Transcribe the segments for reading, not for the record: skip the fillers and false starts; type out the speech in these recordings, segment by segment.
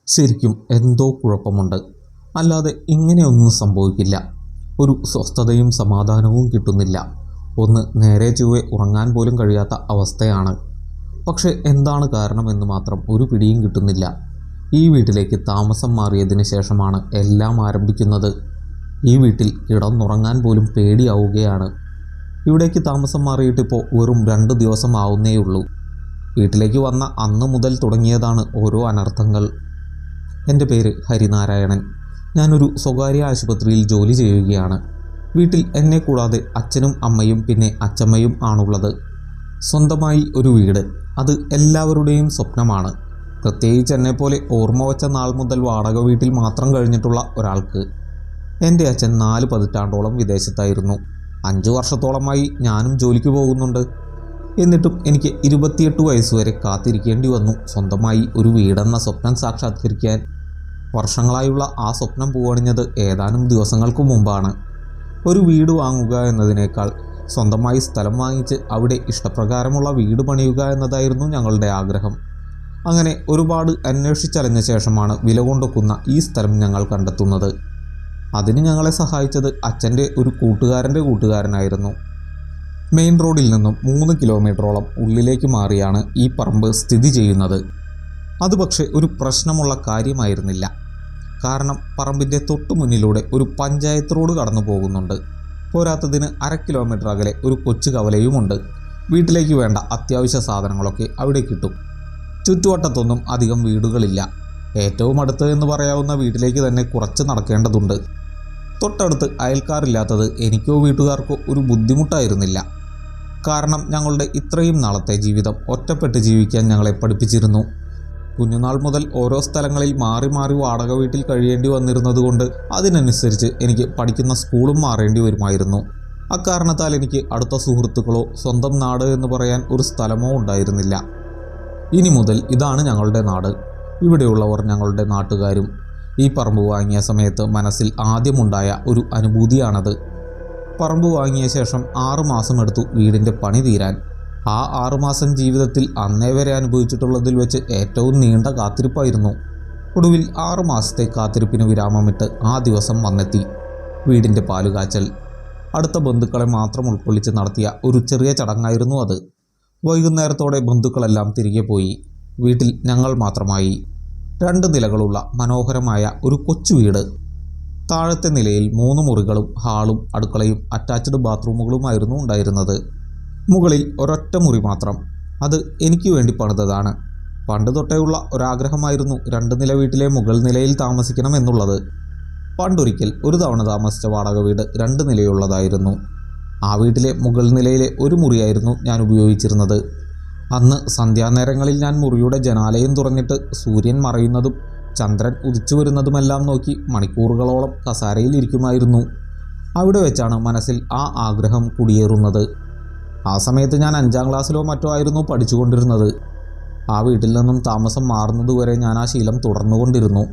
ശരിക്കും എന്തോ കുഴപ്പമുണ്ട്. അല്ലാതെ ഇങ്ങനെയൊന്നും സംഭവിക്കില്ല. ഒരു സ്വസ്ഥതയും സമാധാനവും കിട്ടുന്നില്ല. ഒന്ന് നേരെ ചൊവ്വെ ഉറങ്ങാൻ പോലും കഴിയാത്ത അവസ്ഥയാണ്. പക്ഷെ എന്താണ് കാരണമെന്ന് മാത്രം ഒരു പിടിയും കിട്ടുന്നില്ല. ഈ വീട്ടിലേക്ക് താമസം മാറിയതിന് ശേഷമാണ് എല്ലാം ആരംഭിക്കുന്നത്. ഈ വീട്ടിൽ കിടന്നുറങ്ങാൻ പോലും പേടിയാവുകയാണ്. ഇവിടേക്ക് താമസം മാറിയിട്ടിപ്പോൾ വെറും 2 ദിവസം ആവുന്നേയുള്ളൂ. വീട്ടിലേക്ക് വന്ന അന്ന് മുതൽ തുടങ്ങിയതാണ് ഓരോ അനർത്ഥങ്ങൾ. എൻ്റെ പേര് ഹരിനാരായണൻ. ഞാനൊരു സ്വകാര്യ ആശുപത്രിയിൽ ജോലി ചെയ്യുകയാണ്. വീട്ടിൽ എന്നെ കൂടാതെ അച്ഛനും അമ്മയും പിന്നെ അച്ചമ്മയും ആണുള്ളത്. സ്വന്തമായി ഒരു വീട്, അത് എല്ലാവരുടെയും സ്വപ്നമാണ്. പ്രത്യേകിച്ച് എന്നെപ്പോലെ ഓർമ്മ വച്ച നാൾ മുതൽ വാടക വീട്ടിൽ മാത്രം കഴിഞ്ഞിട്ടുള്ള ഒരാൾക്ക്. എൻ്റെ അച്ഛൻ 4 പതിറ്റാണ്ടോളം വിദേശത്തായിരുന്നു. 5 വർഷത്തോളമായി ഞാനും ജോലിക്ക് പോകുന്നുണ്ട്. എന്നിട്ടും എനിക്ക് 28 വയസ്സുവരെ കാത്തിരിക്കേണ്ടി വന്നു സ്വന്തമായി ഒരു വീടെന്ന സ്വപ്നം സാക്ഷാത്കരിക്കാൻ. വർഷങ്ങളായുള്ള ആ സ്വപ്നം പൂവണിഞ്ഞത് ഏതാനും ദിവസങ്ങൾക്ക് മുമ്പാണ്. ഒരു വീട് വാങ്ങുക എന്നതിനേക്കാൾ സ്വന്തമായി സ്ഥലം വാങ്ങിച്ച് അവിടെ ഇഷ്ടപ്രകാരമുള്ള വീട് പണിയുക എന്നതായിരുന്നു ഞങ്ങളുടെ ആഗ്രഹം. അങ്ങനെ ഒരുപാട് അന്വേഷിച്ചറിഞ്ഞ ശേഷമാണ് വില കൊണ്ടൊക്കുന്ന ഈ സ്ഥലം ഞങ്ങൾ കണ്ടെത്തുന്നത്. അതിന് ഞങ്ങളെ സഹായിച്ചത് അച്ഛൻ്റെ ഒരു കൂട്ടുകാരൻ്റെ കൂട്ടുകാരനായിരുന്നു. മെയിൻ റോഡിൽ നിന്നും 3 കിലോമീറ്ററോളം ഉള്ളിലേക്ക് മാറിയാണ് ഈ പറമ്പ് സ്ഥിതി ചെയ്യുന്നത്. അത് പക്ഷേ ഒരു പ്രശ്നമുള്ള കാര്യമായിരുന്നില്ല. കാരണം പറമ്പിൻ്റെ തൊട്ടു മുന്നിലൂടെ ഒരു പഞ്ചായത്ത് റോഡ് കടന്നു പോകുന്നുണ്ട്. പോരാത്തതിന് 1/2 കിലോമീറ്റർ അകലെ ഒരു കൊച്ചു കവലയുമുണ്ട്. വീട്ടിലേക്ക് വേണ്ട അത്യാവശ്യ സാധനങ്ങളൊക്കെ അവിടെ കിട്ടും. ചുറ്റുവട്ടത്തൊന്നും അധികം വീടുകളില്ല. ഏറ്റവും അടുത്ത് എന്ന് പറയാവുന്ന വീട്ടിലേക്ക് തന്നെ കുറച്ച് നടക്കേണ്ടതുണ്ട്. തൊട്ടടുത്ത് അയൽക്കാരില്ലാത്തത് എനിക്കോ വീട്ടുകാർക്കോ ഒരു ബുദ്ധിമുട്ടായിരുന്നില്ല. കാരണം ഞങ്ങളുടെ ഇത്രയും നാളത്തെ ജീവിതം ഒറ്റപ്പെട്ട് ജീവിക്കാൻ ഞങ്ങളെ പഠിപ്പിച്ചിരുന്നു. കുഞ്ഞുനാൾ മുതൽ ഓരോ സ്ഥലങ്ങളിൽ മാറി മാറി വാടക വീട്ടിൽ കഴിയേണ്ടി വന്നിരുന്നതുകൊണ്ട് അതിനനുസരിച്ച് എനിക്ക് പഠിക്കുന്ന സ്കൂളും മാറേണ്ടി വരുമായിരുന്നു. അക്കാരണത്താൽ എനിക്ക് അടുത്ത സുഹൃത്തുക്കളോ സ്വന്തം നാട് എന്ന് പറയാൻ ഒരു സ്ഥലമോ ഉണ്ടായിരുന്നില്ല. ഇനി മുതൽ ഇതാണ് ഞങ്ങളുടെ നാട്. ഇവിടെയുള്ളവർ ഞങ്ങളുടെ നാട്ടുകാരും. ഈ പറമ്പ് വാങ്ങിയ സമയത്ത് മനസ്സിൽ ആദ്യമുണ്ടായ ഒരു അനുഭൂതിയാണത്. പറമ്പ് വാങ്ങിയ ശേഷം 6 മാസം എടുത്തു വീടിൻ്റെ പണി തീരാൻ. ആ 6 മാസം ജീവിതത്തിൽ അന്നേ വരെ അനുഭവിച്ചിട്ടുള്ളതിൽ വെച്ച് ഏറ്റവും നീണ്ട കാത്തിരിപ്പായിരുന്നു. ഒടുവിൽ 6 മാസത്തെ കാത്തിരിപ്പിന് വിരാമമിട്ട് ആ ദിവസം വന്നെത്തി. വീടിൻ്റെ പാലുകാച്ചൽ. അടുത്ത ബന്ധുക്കളെ മാത്രം ഉൾക്കൊള്ളിച്ച് നടത്തിയ ഒരു ചെറിയ ചടങ്ങായിരുന്നു അത്. വൈകുന്നേരത്തോടെ ബന്ധുക്കളെല്ലാം തിരികെ പോയി. വീട്ടിൽ ഞങ്ങൾ മാത്രമായി. 2 നിലകളുള്ള മനോഹരമായ ഒരു കൊച്ചു വീട്. താഴത്തെ നിലയിൽ 3 മുറികളും ഹാളും അടുക്കളയും അറ്റാച്ച്ഡ് ബാത്റൂമുകളുമായിരുന്നു ഉണ്ടായിരുന്നത്. മുകളിൽ ഒരൊറ്റ മുറി മാത്രം. അത് എനിക്ക് വേണ്ടി പണിതതാണ്. പണ്ട് തൊട്ടേയുള്ള ഒരാഗ്രഹമായിരുന്നു 2 നില വീട്ടിലെ മുകൾ നിലയിൽ താമസിക്കണം എന്നുള്ളത്. പണ്ടൊരിക്കൽ ഒരു തവണ താമസിച്ച വാടക വീട് 2 നിലയുള്ളതായിരുന്നു. ആ വീട്ടിലെ മുകൾ നിലയിലെ ഒരു മുറിയായിരുന്നു ഞാൻ ഉപയോഗിച്ചിരുന്നത്. അന്ന് സന്ധ്യാനേരങ്ങളിൽ ഞാൻ മുറിയുടെ ജനാലയും തുറന്നിട്ട് സൂര്യൻ മറയുന്നതും ചന്ദ്രൻ ഉദിച്ചു വരുന്നതുമെല്ലാം നോക്കി മണിക്കൂറുകളോളം കസാരയിൽ ഇരിക്കുമായിരുന്നു. അവിടെ വെച്ചാണ് മനസ്സിൽ ആ ആഗ്രഹം കുടിയേറുന്നത്. ആ സമയത്ത് ഞാൻ 5ാം ക്ലാസ്സിലോ മറ്റോ ആയിരുന്നു പഠിച്ചുകൊണ്ടിരുന്നത്. ആ വീട്ടിൽ നിന്നും താമസം മാറുന്നതുവരെ ഞാൻ ആ ശീലം തുടർന്നുകൊണ്ടിരുന്നു.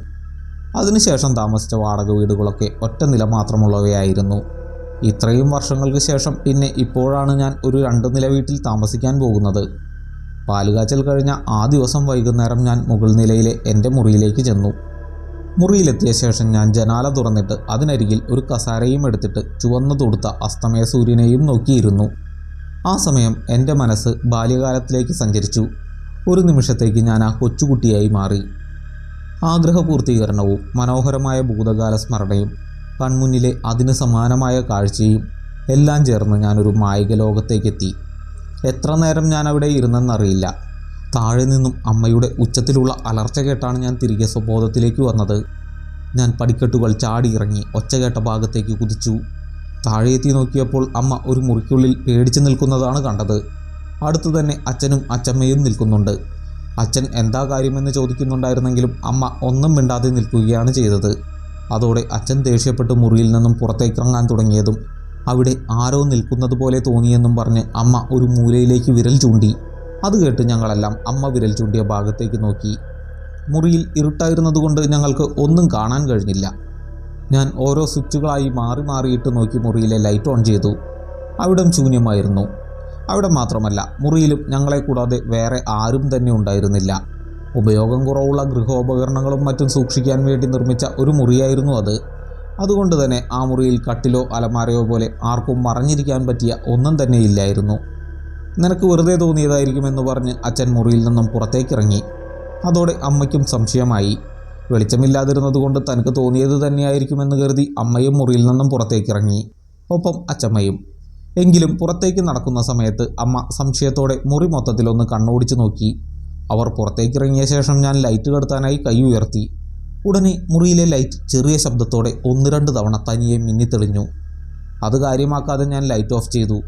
അതിനുശേഷം താമസിച്ച വാടക വീടുകളൊക്കെ ഒറ്റ നില മാത്രമുള്ളവയായിരുന്നു. ഇത്രയും വർഷങ്ങൾക്ക് ശേഷം പിന്നെ ഇപ്പോഴാണ് ഞാൻ ഒരു 2 നില വീട്ടിൽ താമസിക്കാൻ പോകുന്നത്. പാലുകാച്ചൽ കഴിഞ്ഞ ആ ദിവസം വൈകുന്നേരം ഞാൻ മുകൾ നിലയിലെ എൻ്റെ മുറിയിലേക്ക് ചെന്നു. മുറിയിലെത്തിയ ശേഷം ഞാൻ ജനാല തുറന്നിട്ട് അതിനരികിൽ ഒരു കസാരയും എടുത്തിട്ട് ചുവന്നു തൊടുത്ത അസ്തമയ സൂര്യനെയും നോക്കിയിരുന്നു. ആ സമയം എൻ്റെ മനസ്സ് ബാല്യകാലത്തിലേക്ക് സഞ്ചരിച്ചു. ഒരു നിമിഷത്തേക്ക് ഞാൻ ആ കൊച്ചുകുട്ടിയായി മാറി. ആഗ്രഹപൂർത്തീകരണവും മനോഹരമായ ഭൂതകാല സ്മരണയും കൺമുന്നിലെ അതിന് സമാനമായ കാഴ്ചയും എല്ലാം ചേർന്ന് ഞാനൊരു മായിക ലോകത്തേക്കെത്തി. എത്ര നേരം ഞാൻ അവിടെ ഇരുന്നെന്നറിയില്ല. താഴെ നിന്നും അമ്മയുടെ ഉച്ചത്തിലുള്ള അലർച്ച കേട്ടാണ് ഞാൻ തിരികെ സ്വബോധത്തിലേക്ക് വന്നത്. ഞാൻ പടിക്കെട്ടുകൾ ചാടിയിറങ്ങി ഒച്ച കേട്ട ഭാഗത്തേക്ക് കുതിച്ചു. താഴെ എത്തി നോക്കിയപ്പോൾ അമ്മ ഒരു മുറിക്കുള്ളിൽ പേടിച്ചു നിൽക്കുന്നതാണ് കണ്ടത്. അടുത്തു തന്നെ അച്ഛനും അച്ചമ്മയും നിൽക്കുന്നുണ്ട്. അച്ഛൻ എന്താ കാര്യമെന്ന് ചോദിക്കുന്നുണ്ടായിരുന്നെങ്കിലും അമ്മ ഒന്നും മിണ്ടാതെ നിൽക്കുകയാണ് ചെയ്തത്. അതോടെ അച്ഛൻ ദേഷ്യപ്പെട്ട് മുറിയിൽ നിന്നും പുറത്തേക്കിറങ്ങാൻ തുടങ്ങിയതും അവിടെ ആരോ നിൽക്കുന്നത് പോലെ തോന്നിയെന്നും പറഞ്ഞ് അമ്മ ഒരു മൂലയിലേക്ക് വിരൽ ചൂണ്ടി. അത് കേട്ട് ഞങ്ങളെല്ലാം അമ്മ വിരൽ ചൂണ്ടിയ ഭാഗത്തേക്ക് നോക്കി. മുറിയിൽ ഇരുട്ടായിരുന്നതുകൊണ്ട് ഞങ്ങൾക്ക് ഒന്നും കാണാൻ കഴിഞ്ഞില്ല. ഞാൻ ഓരോ സ്വിച്ചുകളായി മാറി മാറിയിട്ട് നോക്കി മുറിയിലെ ലൈറ്റ് ഓൺ ചെയ്തു. അവിടം ശൂന്യമായിരുന്നു. അവിടെ മാത്രമല്ല, മുറിയിലും ഞങ്ങളെ കൂടാതെ വേറെ ആരും തന്നെ ഉണ്ടായിരുന്നില്ല. ഉപയോഗം കുറവുള്ള ഗൃഹോപകരണങ്ങളും മറ്റും സൂക്ഷിക്കാൻ വേണ്ടി നിർമ്മിച്ച ഒരു മുറിയായിരുന്നു അത്. അതുകൊണ്ട് തന്നെ ആ മുറിയിൽ കട്ടിലോ അലമാരയോ പോലെ ആർക്കും മറഞ്ഞിരിക്കാൻ പറ്റിയ ഒന്നും തന്നെ ഇല്ലായിരുന്നു. നിനക്ക് വെറുതെ തോന്നിയതായിരിക്കുമെന്ന് പറഞ്ഞ് അച്ഛൻ മുറിയിൽ നിന്നും പുറത്തേക്കിറങ്ങി. അതോടെ അമ്മയ്ക്കും സംശയമായി. വെളിച്ചമില്ലാതിരുന്നതുകൊണ്ട് തനിക്ക് തോന്നിയത് തന്നെയായിരിക്കുമെന്ന് കരുതി അമ്മയും മുറിയിൽ നിന്നും പുറത്തേക്കിറങ്ങി, ഒപ്പം അച്ചമ്മയും. എങ്കിലും പുറത്തേക്ക് നടക്കുന്ന സമയത്ത് അമ്മ സംശയത്തോടെ മുറി മൊത്തത്തിലൊന്ന് കണ്ണോടിച്ചു നോക്കി. അവർ പുറത്തേക്കിറങ്ങിയ ശേഷം ഞാൻ ലൈറ്റ് കെടുത്താനായി കൈ ഉയർത്തി. ഉടനെ മുറിയിലെ ലൈറ്റ് ചെറിയ ശബ്ദത്തോടെ 1-2 തവണ തനിയെ മിന്നിത്തെളിഞ്ഞു. അത് കാര്യമാക്കാതെ ഞാൻ ലൈറ്റ് ഓഫ് ചെയ്തു.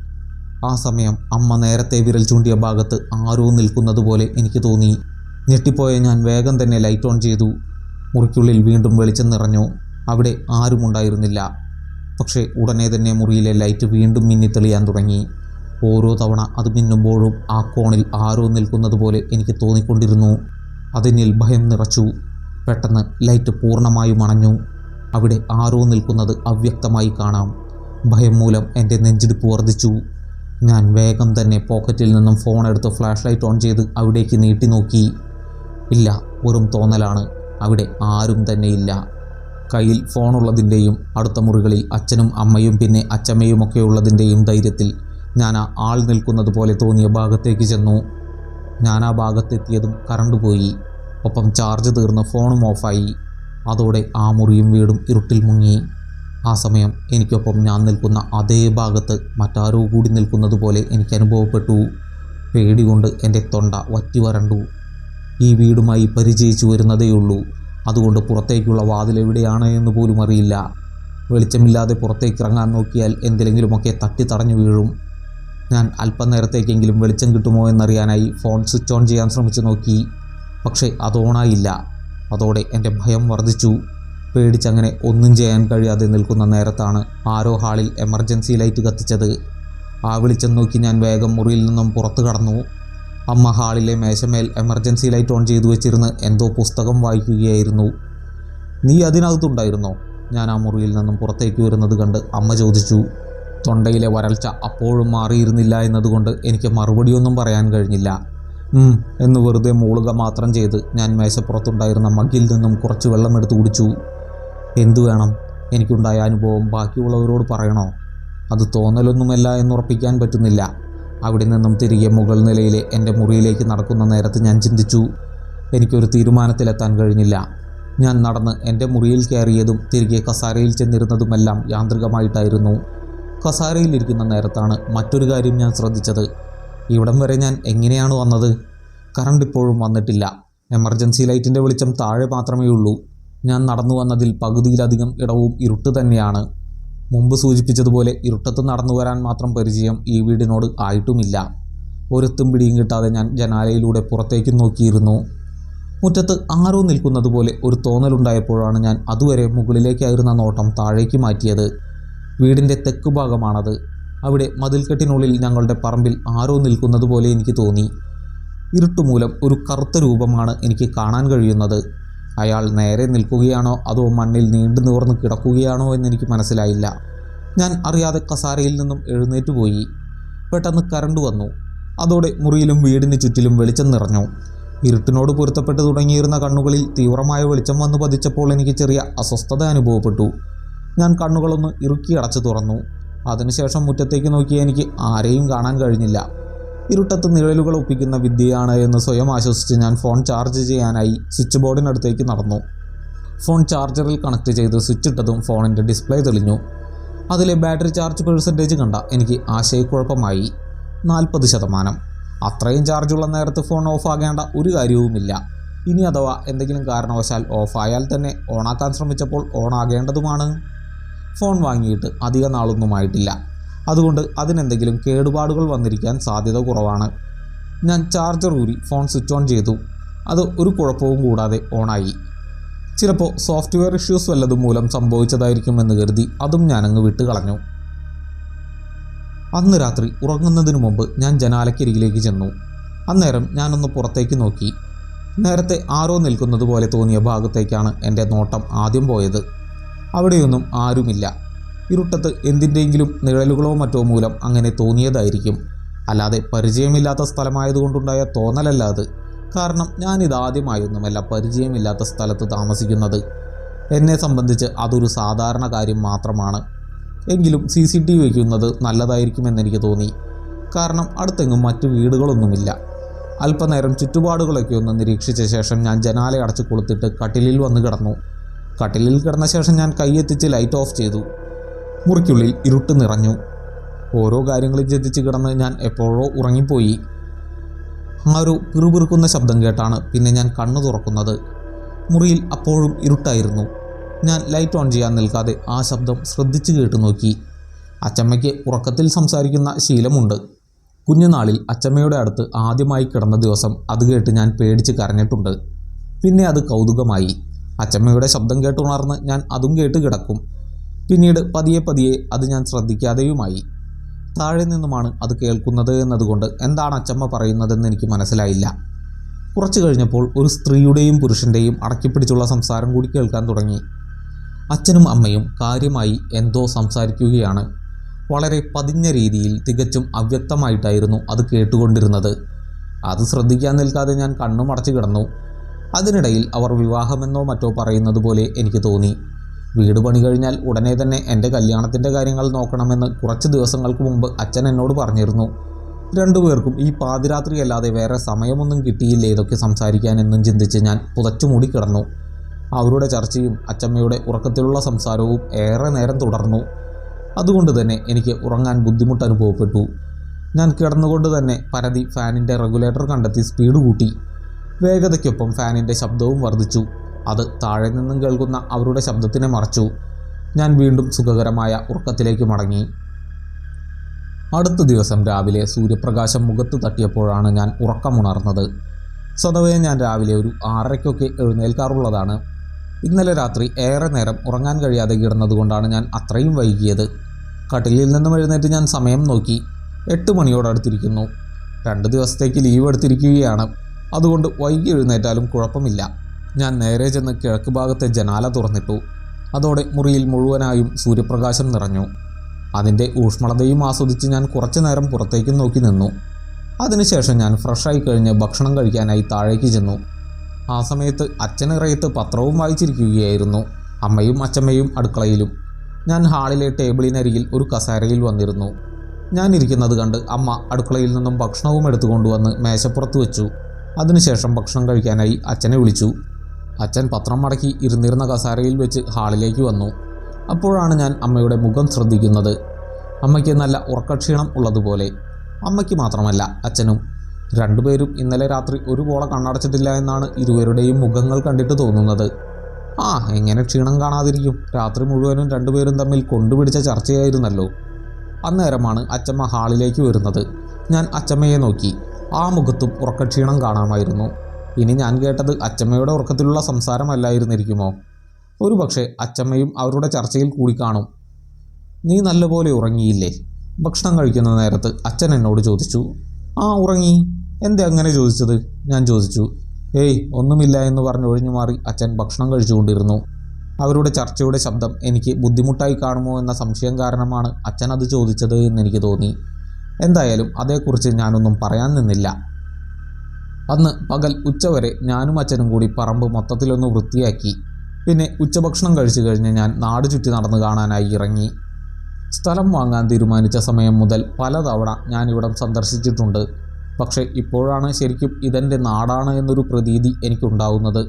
ആ സമയം അമ്മ നേരത്തെ വിരൽ ചൂണ്ടിയ ഭാഗത്ത് ആരോ നിൽക്കുന്നത് പോലെ എനിക്ക് തോന്നി. ഞെട്ടിപ്പോയ ഞാൻ വേഗം തന്നെ ലൈറ്റ് ഓൺ ചെയ്തു. മുറിക്കുള്ളിൽ വീണ്ടും വെളിച്ചം നിറഞ്ഞു. അവിടെ ആരുമുണ്ടായിരുന്നില്ല. പക്ഷേ ഉടനെ തന്നെ മുറിയിലെ ലൈറ്റ് വീണ്ടും മിന്നിത്തെളിയാൻ തുടങ്ങി. ഓരോ തവണ അത് മിന്നുമ്പോഴും ആ കോണിൽ ആരോ നിൽക്കുന്നത് പോലെ എനിക്ക് തോന്നിക്കൊണ്ടിരുന്നു. അതിനിൽ ഭയം നിറച്ചു. പെട്ടെന്ന് ലൈറ്റ് പൂർണ്ണമായും അണഞ്ഞു. അവിടെ ആരോ നിൽക്കുന്നത് അവ്യക്തമായി കാണാം. ഭയം മൂലം എൻ്റെ നെഞ്ചിടിപ്പ് വർദ്ധിച്ചു. ഞാൻ വേഗം തന്നെ പോക്കറ്റിൽ നിന്നും ഫോൺ എടുത്ത് ഫ്ലാഷ് ലൈറ്റ് ഓൺ ചെയ്ത് അവിടേക്ക് നീട്ടി നോക്കി. ഇല്ല, വെറും തോന്നലാണ്. അവിടെ ആരും തന്നെയില്ല. കയ്യിൽ ഫോണുള്ളതിൻ്റെയും അടുത്ത മുറികളിൽ അച്ഛനും അമ്മയും പിന്നെ അച്ചമ്മയുമൊക്കെ ഉള്ളതിൻ്റെയും ധൈര്യത്തിൽ ഞാൻ ആ ആൾ നിൽക്കുന്നത് പോലെ തോന്നിയ ഭാഗത്തേക്ക് ചെന്നു. ഞാൻ ആ ഭാഗത്തെത്തിയതും കറണ്ട് പോയി. ഒപ്പം ചാർജ് തീർന്ന് ഫോണും ഓഫായി. അതോടെ ആ മുറിയും വീടും ഇരുട്ടിൽ മുങ്ങി. ആ സമയം എനിക്കൊപ്പം ഞാൻ നിൽക്കുന്ന അതേ ഭാഗത്ത് മറ്റാരോ കൂടി നിൽക്കുന്നത് പോലെ എനിക്ക് അനുഭവപ്പെട്ടു. പേടി കൊണ്ട് എൻ്റെ തൊണ്ട വറ്റി വരണ്ടു. ഈ വീടുമായി പരിചയിച്ചു വരുന്നതേയുള്ളൂ. അതുകൊണ്ട് പുറത്തേക്കുള്ള വാതിലെവിടെയാണ് എന്ന് പോലും അറിയില്ല. വെളിച്ചമില്ലാതെ പുറത്തേക്ക് ഇറങ്ങാൻ നോക്കിയാൽ എന്തെങ്കിലുമൊക്കെ തട്ടി തടഞ്ഞു വീഴും. ഞാൻ അല്പനേരത്തേക്കെങ്കിലും വെളിച്ചം കിട്ടുമോ എന്നറിയാനായി ഫോൺ സ്വിച്ച് ഓൺ ചെയ്യാൻ ശ്രമിച്ചു നോക്കി. പക്ഷേ അത് ഓണായില്ല. അതോടെ എൻ്റെ ഭയം വർദ്ധിച്ചു. പേടിച്ചങ്ങനെ ഒന്നും ചെയ്യാൻ കഴിയാതെ നിൽക്കുന്ന നേരത്താണ് ആരോ ഹാളിൽ എമർജൻസി ലൈറ്റ് കത്തിച്ചത്. ആ വെളിച്ചം നോക്കി ഞാൻ വേഗം മുറിയിൽ നിന്നും പുറത്തു കടന്നു. അമ്മ ഹാളിലെ മേശമേൽ എമർജൻസി ലൈറ്റ് ഓൺ ചെയ്തു വെച്ചിരുന്ന് എന്തോ പുസ്തകം വായിക്കുകയായിരുന്നു. നീ അതിനകത്തുണ്ടായിരുന്നോ? ഞാൻ ആ മുറിയിൽ നിന്നും പുറത്തേക്ക് വരുന്നത് കണ്ട് അമ്മ ചോദിച്ചു. തൊണ്ടയിലെ വരൾച്ച അപ്പോഴും മാറിയിരുന്നില്ല എന്നതുകൊണ്ട് എനിക്ക് മറുപടിയൊന്നും പറയാൻ കഴിഞ്ഞില്ല. എന്ന് വെറുതെ മൂളുക മാത്രം ചെയ്ത് ഞാൻ മേശപ്പുറത്തുണ്ടായിരുന്ന മഗ്ഗിൽ നിന്നും കുറച്ച് വെള്ളമെടുത്ത് കുടിച്ചു. എന്തു വേണം? എനിക്കുണ്ടായ അനുഭവം ബാക്കിയുള്ളവരോട് പറയണോ? അത് തോന്നലൊന്നുമല്ല എന്നുറപ്പിക്കാൻ പറ്റുന്നില്ല. അവിടെ നിന്നും തിരികെ മുകൾ നിലയിലെ എൻ്റെ മുറിയിലേക്ക് നടക്കുന്ന നേരത്ത് ഞാൻ ചിന്തിച്ചു. എനിക്കൊരു തീരുമാനത്തിലെത്താൻ കഴിഞ്ഞില്ല. ഞാൻ നടന്ന് എൻ്റെ മുറിയിൽ കയറിയതും തിരികെ കസാരയിൽ ചെന്നിരുന്നതുമെല്ലാം യാന്ത്രികമായിട്ടായിരുന്നു. കസാരയിലിരിക്കുന്ന നേരത്താണ് മറ്റൊരു കാര്യം ഞാൻ ശ്രദ്ധിച്ചത്. ഇവിടം വരെ ഞാൻ എങ്ങനെയാണ് വന്നത്? കറണ്ട് ഇപ്പോഴും വന്നിട്ടില്ല. എമർജൻസി ലൈറ്റിൻ്റെ വെളിച്ചം താഴെ മാത്രമേ ഉള്ളൂ. ഞാൻ നടന്നു വന്നതിൽ പകുതിയിലധികം ഇടവും ഇരുട്ട് തന്നെയാണ്. മുമ്പ് സൂചിപ്പിച്ചതുപോലെ ഇരുട്ടത്ത് നടന്നു വരാൻ മാത്രം പരിചയം ഈ വീടിനോട് ആയിട്ടുമില്ല. ഒരെത്തും പിടിയും കിട്ടാതെ ഞാൻ ജനാലയിലൂടെ പുറത്തേക്ക് നോക്കിയിരുന്നു. മുറ്റത്ത് ആരോ നിൽക്കുന്നത് പോലെ ഒരു തോന്നലുണ്ടായപ്പോഴാണ് ഞാൻ അതുവരെ മുകളിലേക്കായിരുന്ന നോട്ടം താഴേക്ക് മാറ്റിയത്. വീടിൻ്റെ തെക്ക് ഭാഗമാണത്. അവിടെ മതിൽക്കെട്ടിനുള്ളിൽ ഞങ്ങളുടെ പറമ്പിൽ ആരോ നിൽക്കുന്നത് പോലെ എനിക്ക് തോന്നി. ഇരുട്ടുമൂലം ഒരു കറുത്ത രൂപമാണ് എനിക്ക് കാണാൻ കഴിയുന്നത്. അയാൾ നേരെ നിൽക്കുകയാണോ അതോ മണ്ണിൽ നീണ്ടു നിവർന്ന് കിടക്കുകയാണോ എന്നെനിക്ക് മനസ്സിലായില്ല. ഞാൻ അറിയാതെ കസാരയിൽ നിന്നും എഴുന്നേറ്റ് പോയി. പെട്ടെന്ന് കറണ്ട് വന്നു. അതോടെ മുറിയിലും വീടിന് ചുറ്റിലും വെളിച്ചം നിറഞ്ഞു. ഇരുട്ടിനോട് പൊരുത്തപ്പെട്ട് തുടങ്ങിയിരുന്ന കണ്ണുകളിൽ തീവ്രമായ വെളിച്ചം വന്ന് പതിച്ചപ്പോൾ എനിക്ക് ചെറിയ അസ്വസ്ഥത അനുഭവപ്പെട്ടു. ഞാൻ കണ്ണുകളൊന്ന് ഇറുക്കി അടച്ചു തുറന്നു. അതിനുശേഷം മുറ്റത്തേക്ക് നോക്കിയ എനിക്ക് ആരെയും കാണാൻ കഴിഞ്ഞില്ല. ഇരുട്ടത്ത് നിഴലുകൾ ഒപ്പിക്കുന്ന വിദ്യയാണ് എന്ന് സ്വയം ആശ്വസിച്ച് ഞാൻ ഫോൺ ചാർജ് ചെയ്യാനായി സ്വിച്ച് ബോർഡിനടുത്തേക്ക് നടന്നു. ഫോൺ ചാർജറിൽ കണക്ട് ചെയ്ത് സ്വിച്ച് ഇട്ടതും ഫോണിൻ്റെ ഡിസ്പ്ലേ തെളിഞ്ഞു. അതിലെ ബാറ്ററി ചാർജ് പെർസെൻറ്റേജ് കണ്ട എനിക്ക് ആശയക്കുഴപ്പമായി. 40%. അത്രയും ചാർജുള്ള നേരത്ത് ഫോൺ ഓഫാകേണ്ട ഒരു കാര്യവുമില്ല. ഇനി അഥവാ എന്തെങ്കിലും കാരണവശാൽ ഓഫായാൽ തന്നെ ഓണാക്കാൻ ശ്രമിച്ചപ്പോൾ ഓണാകേണ്ടതുമാണ്. ഫോൺ വാങ്ങിയിട്ട് അധിക നാളൊന്നുമായിട്ടില്ല. അതുകൊണ്ട് അതിനെന്തെങ്കിലും കേടുപാടുകൾ വന്നിരിക്കാൻ സാധ്യത കുറവാണ്. ഞാൻ ചാർജർ ഊരി ഫോൺ സ്വിച്ച് ഓൺ ചെയ്തു. അത് ഒരു കുഴപ്പവും കൂടാതെ ഓണായി. ചിലപ്പോൾ സോഫ്റ്റ്വെയർ ഇഷ്യൂസ് വല്ലതും മൂലം സംഭവിച്ചതായിരിക്കുമെന്ന് കരുതി അതും ഞാനങ്ങ് വിട്ടുകളഞ്ഞു. അന്ന് രാത്രി ഉറങ്ങുന്നതിന് മുമ്പ് ഞാൻ ജനാലക്കരികിലേക്ക് ചെന്നു. അന്നേരം ഞാനൊന്ന് പുറത്തേക്ക് നോക്കി. നേരത്തെ ആരോ നിൽക്കുന്നത് പോലെ തോന്നിയ ഭാഗത്തേക്കാണ് എൻ്റെ നോട്ടം ആദ്യം പോയത്. അവിടെയൊന്നും ആരുമില്ല. ഇരുട്ടത്ത് എന്തിൻ്റെയെങ്കിലും നിഴലുകളോ മറ്റോ മൂലം അങ്ങനെ തോന്നിയതായിരിക്കും. അല്ലാതെ പരിചയമില്ലാത്ത സ്ഥലമായതുകൊണ്ടുണ്ടായ തോന്നലല്ല അത്. കാരണം ഞാനിതാദ്യമായൊന്നുമല്ല പരിചയമില്ലാത്ത സ്ഥലത്ത് താമസിക്കുന്നത്. എന്നെ സംബന്ധിച്ച് അതൊരു സാധാരണ കാര്യം മാത്രമാണ്. എങ്കിലും CCTV വയ്ക്കുന്നത് നല്ലതായിരിക്കുമെന്നെനിക്ക് തോന്നി. കാരണം അടുത്തെങ്ങും മറ്റു വീടുകളൊന്നുമില്ല. അല്പനേരം ചുറ്റുപാടുകളൊക്കെ ഒന്ന് നിരീക്ഷിച്ച ശേഷം ഞാൻ ജനാല അടച്ച് കൊളുത്തിട്ട് കട്ടിലിൽ വന്ന് കിടന്നു. കട്ടിലിൽ കിടന്ന ശേഷം ഞാൻ കൈയെത്തിച്ച് ലൈറ്റ് ഓഫ് ചെയ്തു. മുറിക്കുള്ളിൽ ഇരുട്ട് നിറഞ്ഞു. ഓരോ കാര്യങ്ങളും ചിന്തിച്ച് കിടന്ന് ഞാൻ എപ്പോഴോ ഉറങ്ങിപ്പോയി. ആ ഒരു പിറുപിറുക്കുന്ന ശബ്ദം കേട്ടാണ് പിന്നെ ഞാൻ കണ്ണു തുറക്കുന്നത്. മുറിയിൽ അപ്പോഴും ഇരുട്ടായിരുന്നു. ഞാൻ ലൈറ്റ് ഓൺ ചെയ്യാൻ നിൽക്കാതെ ആ ശബ്ദം ശ്രദ്ധിച്ചു കേട്ടു നോക്കി. അച്ചമ്മയ്ക്ക് ഉറക്കത്തിൽ സംസാരിക്കുന്ന ശീലമുണ്ട്. കുഞ്ഞുനാളിൽ അച്ചമ്മയുടെ അടുത്ത് ആദ്യമായി കിടന്ന ദിവസം അത് കേട്ട് ഞാൻ പേടിച്ച് കരഞ്ഞിട്ടുണ്ട്. പിന്നെ അത് കൗതുകമായി. അച്ചമ്മയുടെ ശബ്ദം കേട്ടുണർന്ന് ഞാൻ അതും കേട്ട് കിടക്കും. പിന്നീട് പതിയെ പതിയെ അത് ഞാൻ ശ്രദ്ധിക്കാതെയുമായി. താഴെ നിന്നുമാണ് അത് കേൾക്കുന്നത് എന്നതുകൊണ്ട് എന്താണ് അച്ചമ്മ പറയുന്നതെന്ന് എനിക്ക് മനസ്സിലായില്ല. കുറച്ചു കഴിഞ്ഞപ്പോൾ ഒരു സ്ത്രീയുടെയും പുരുഷൻ്റെയും അടക്കിപ്പിടിച്ചുള്ള സംസാരം കൂടി കേൾക്കാൻ തുടങ്ങി. അച്ഛനും അമ്മയും കാര്യമായി എന്തോ സംസാരിക്കുകയാണ്. വളരെ പതിഞ്ഞ രീതിയിൽ തികച്ചും അവ്യക്തമായിട്ടായിരുന്നു അത് കേട്ടുകൊണ്ടിരുന്നത്. അത് ശ്രദ്ധിക്കാൻ നിൽക്കാതെ ഞാൻ കണ്ണുമടച്ച് കിടന്നു. അതിനിടയിൽ അവർ വിവാഹമെന്നോ മറ്റോ പറയുന്നത് പോലെ എനിക്ക് തോന്നി. വീട് പണി കഴിഞ്ഞാൽ ഉടനെ തന്നെ എൻ്റെ കല്യാണത്തിൻ്റെ കാര്യങ്ങൾ നോക്കണമെന്ന് കുറച്ച് ദിവസങ്ങൾക്ക് മുമ്പ് അച്ഛൻ എന്നോട് പറഞ്ഞിരുന്നു. രണ്ടുപേർക്കും ഈ പാതിരാത്രിയല്ലാതെ വേറെ സമയമൊന്നും കിട്ടിയില്ലേ ഇതൊക്കെ സംസാരിക്കാനെന്നും ചിന്തിച്ച് ഞാൻ പുതച്ചുമൂടി കിടന്നു. അവരുടെ ചർച്ചയും അച്ചമ്മയുടെ ഉറക്കത്തിലുള്ള സംസാരവും ഏറെ നേരം തുടർന്നു. അതുകൊണ്ട് തന്നെ എനിക്ക് ഉറങ്ങാൻ ബുദ്ധിമുട്ട് അനുഭവപ്പെട്ടു. ഞാൻ കിടന്നുകൊണ്ട് തന്നെ പരതി ഫാനിൻ്റെ റെഗുലേറ്റർ കണ്ടെത്തി സ്പീഡ് കൂട്ടി. വേഗതയ്ക്കൊപ്പം ഫാനിൻ്റെ ശബ്ദവും വർദ്ധിച്ചു. അത് താഴെ നിന്നും കേൾക്കുന്ന അവരുടെ ശബ്ദത്തിനെ മറച്ചു. ഞാൻ വീണ്ടും സുഖകരമായ ഉറക്കത്തിലേക്ക് മടങ്ങി. അടുത്ത ദിവസം രാവിലെ സൂര്യപ്രകാശം മുഖത്ത് തട്ടിയപ്പോഴാണ് ഞാൻ ഉറക്കമുണർന്നത്. സ്വതവേ ഞാൻ രാവിലെ ഒരു 6:30 എഴുന്നേൽക്കാറുള്ളതാണ്. ഇന്നലെ രാത്രി ഏറെ നേരം ഉറങ്ങാൻ കഴിയാതെ കിടന്നതുകൊണ്ടാണ് ഞാൻ അത്രയും വൈകിയത്. കട്ടിലിൽ നിന്നും എഴുന്നേറ്റ് ഞാൻ സമയം നോക്കി. 8 മണിയോടടുത്തിരിക്കുന്നു. 2 ദിവസത്തേക്ക് ലീവ് എടുത്തിരിക്കുകയാണ്. അതുകൊണ്ട് വൈകി എഴുന്നേറ്റാലും കുഴപ്പമില്ല. ഞാൻ നേരെ ചെന്ന് കിഴക്ക് ഭാഗത്തെ ജനാല തുറന്നിട്ടു. അതോടെ മുറിയിൽ മുഴുവനായും സൂര്യപ്രകാശം നിറഞ്ഞു. അതിൻ്റെ ഊഷ്മളതയും ആസ്വദിച്ച് ഞാൻ കുറച്ചു നേരം പുറത്തേക്ക് നോക്കി നിന്നു. അതിനുശേഷം ഞാൻ ഫ്രഷായി കഴിഞ്ഞ് ഭക്ഷണം കഴിക്കാനായി താഴേക്ക് ചെന്നു. ആ സമയത്ത് അച്ഛനിറയത്ത് പത്രവും വായിച്ചിരിക്കുകയായിരുന്നു. അമ്മയും അച്ചമ്മയും അടുക്കളയിലും. ഞാൻ ഹാളിലെ ടേബിളിനരികിൽ ഒരു കസേരയിൽ വന്നിരുന്നു. ഞാൻ ഇരിക്കുന്നത് കണ്ട് അമ്മ അടുക്കളയിൽ നിന്നും ഭക്ഷണവും എടുത്തുകൊണ്ടുവന്ന് മേശപ്പുറത്ത് വെച്ചു. അതിനുശേഷം ഭക്ഷണം കഴിക്കാനായി അച്ഛനെ വിളിച്ചു. അച്ഛൻ പത്രം മടക്കി ഇരുന്നിരുന്ന കസേരയിൽ വെച്ച് ഹാളിലേക്ക് വന്നു. അപ്പോഴാണ് ഞാൻ അമ്മയുടെ മുഖം ശ്രദ്ധിക്കുന്നത്. അമ്മയ്ക്ക് നല്ല ഉറക്കക്ഷീണം ഉള്ളതുപോലെ. അമ്മയ്ക്ക് മാത്രമല്ല, അച്ഛനും. രണ്ടുപേരും ഇന്നലെ രാത്രി ഒരു പോള കണ്ണടച്ചിട്ടില്ല എന്നാണ് ഇരുവരുടെയും മുഖങ്ങൾ കണ്ടിട്ട് തോന്നുന്നത്. എങ്ങനെ ക്ഷീണം കാണാതിരിക്കും? രാത്രി മുഴുവനും രണ്ടുപേരും തമ്മിൽ കൊണ്ടുപിടിച്ച ചർച്ചയായിരുന്നല്ലോ. അന്നേരമാണ് അച്ചമ്മ ഹാളിലേക്ക് വരുന്നത്. ഞാൻ അച്ചമ്മയെ നോക്കി. ആ മുഖത്തും ഉറക്കക്ഷീണം കാണാമായിരുന്നു. ഇനി ഞാൻ കേട്ടത് അച്ചമ്മയുടെ ഉറക്കത്തിലുള്ള സംസാരമല്ലായിരുന്നിരിക്കുമോ? ഒരുപക്ഷെ അച്ചമ്മയും അവരുടെ ചർച്ചയിൽ കൂടി കാണും. നീ നല്ലപോലെ ഉറങ്ങിയില്ലേ? ഭക്ഷണം കഴിക്കുന്ന നേരത്ത് അച്ഛൻ എന്നോട് ചോദിച്ചു. ഉറങ്ങി. എന്തേ അങ്ങനെ ചോദിച്ചത്? ഞാൻ ചോദിച്ചു. ഒന്നുമില്ല എന്ന് പറഞ്ഞ് ഒഴിഞ്ഞു മാറി അച്ഛൻ ഭക്ഷണം കഴിച്ചുകൊണ്ടിരുന്നു. അവരുടെ ചർച്ചയുടെ ശബ്ദം എനിക്ക് ബുദ്ധിമുട്ടായി കാണുമോ എന്ന സംശയം കാരണമാണ് അച്ഛൻ അത് ചോദിച്ചത് എന്നെനിക്ക് തോന്നി. എന്തായാലും അതേക്കുറിച്ച് ഞാനൊന്നും പറയാൻ നിന്നില്ല. അന്ന് പകൽ ഉച്ചവരെ ഞാനും അച്ഛനും കൂടി പറമ്പ് മൊത്തത്തിലൊന്ന് വൃത്തിയാക്കി. പിന്നെ ഉച്ചഭക്ഷണം കഴിച്ചു കഴിഞ്ഞ് ഞാൻ നാട് ചുറ്റി നടന്നു കാണാനായി ഇറങ്ങി. സ്ഥലം വാങ്ങാൻ തീരുമാനിച്ച സമയം മുതൽ പലതവണ ഞാനിവിടം സന്ദർശിച്ചിട്ടുണ്ട്. പക്ഷേ ഇപ്പോഴാണ് ശരിക്കും ഇതെൻ്റെ നാടാണ് എന്നൊരു പ്രതീതി എനിക്കുണ്ടാവുന്നത്.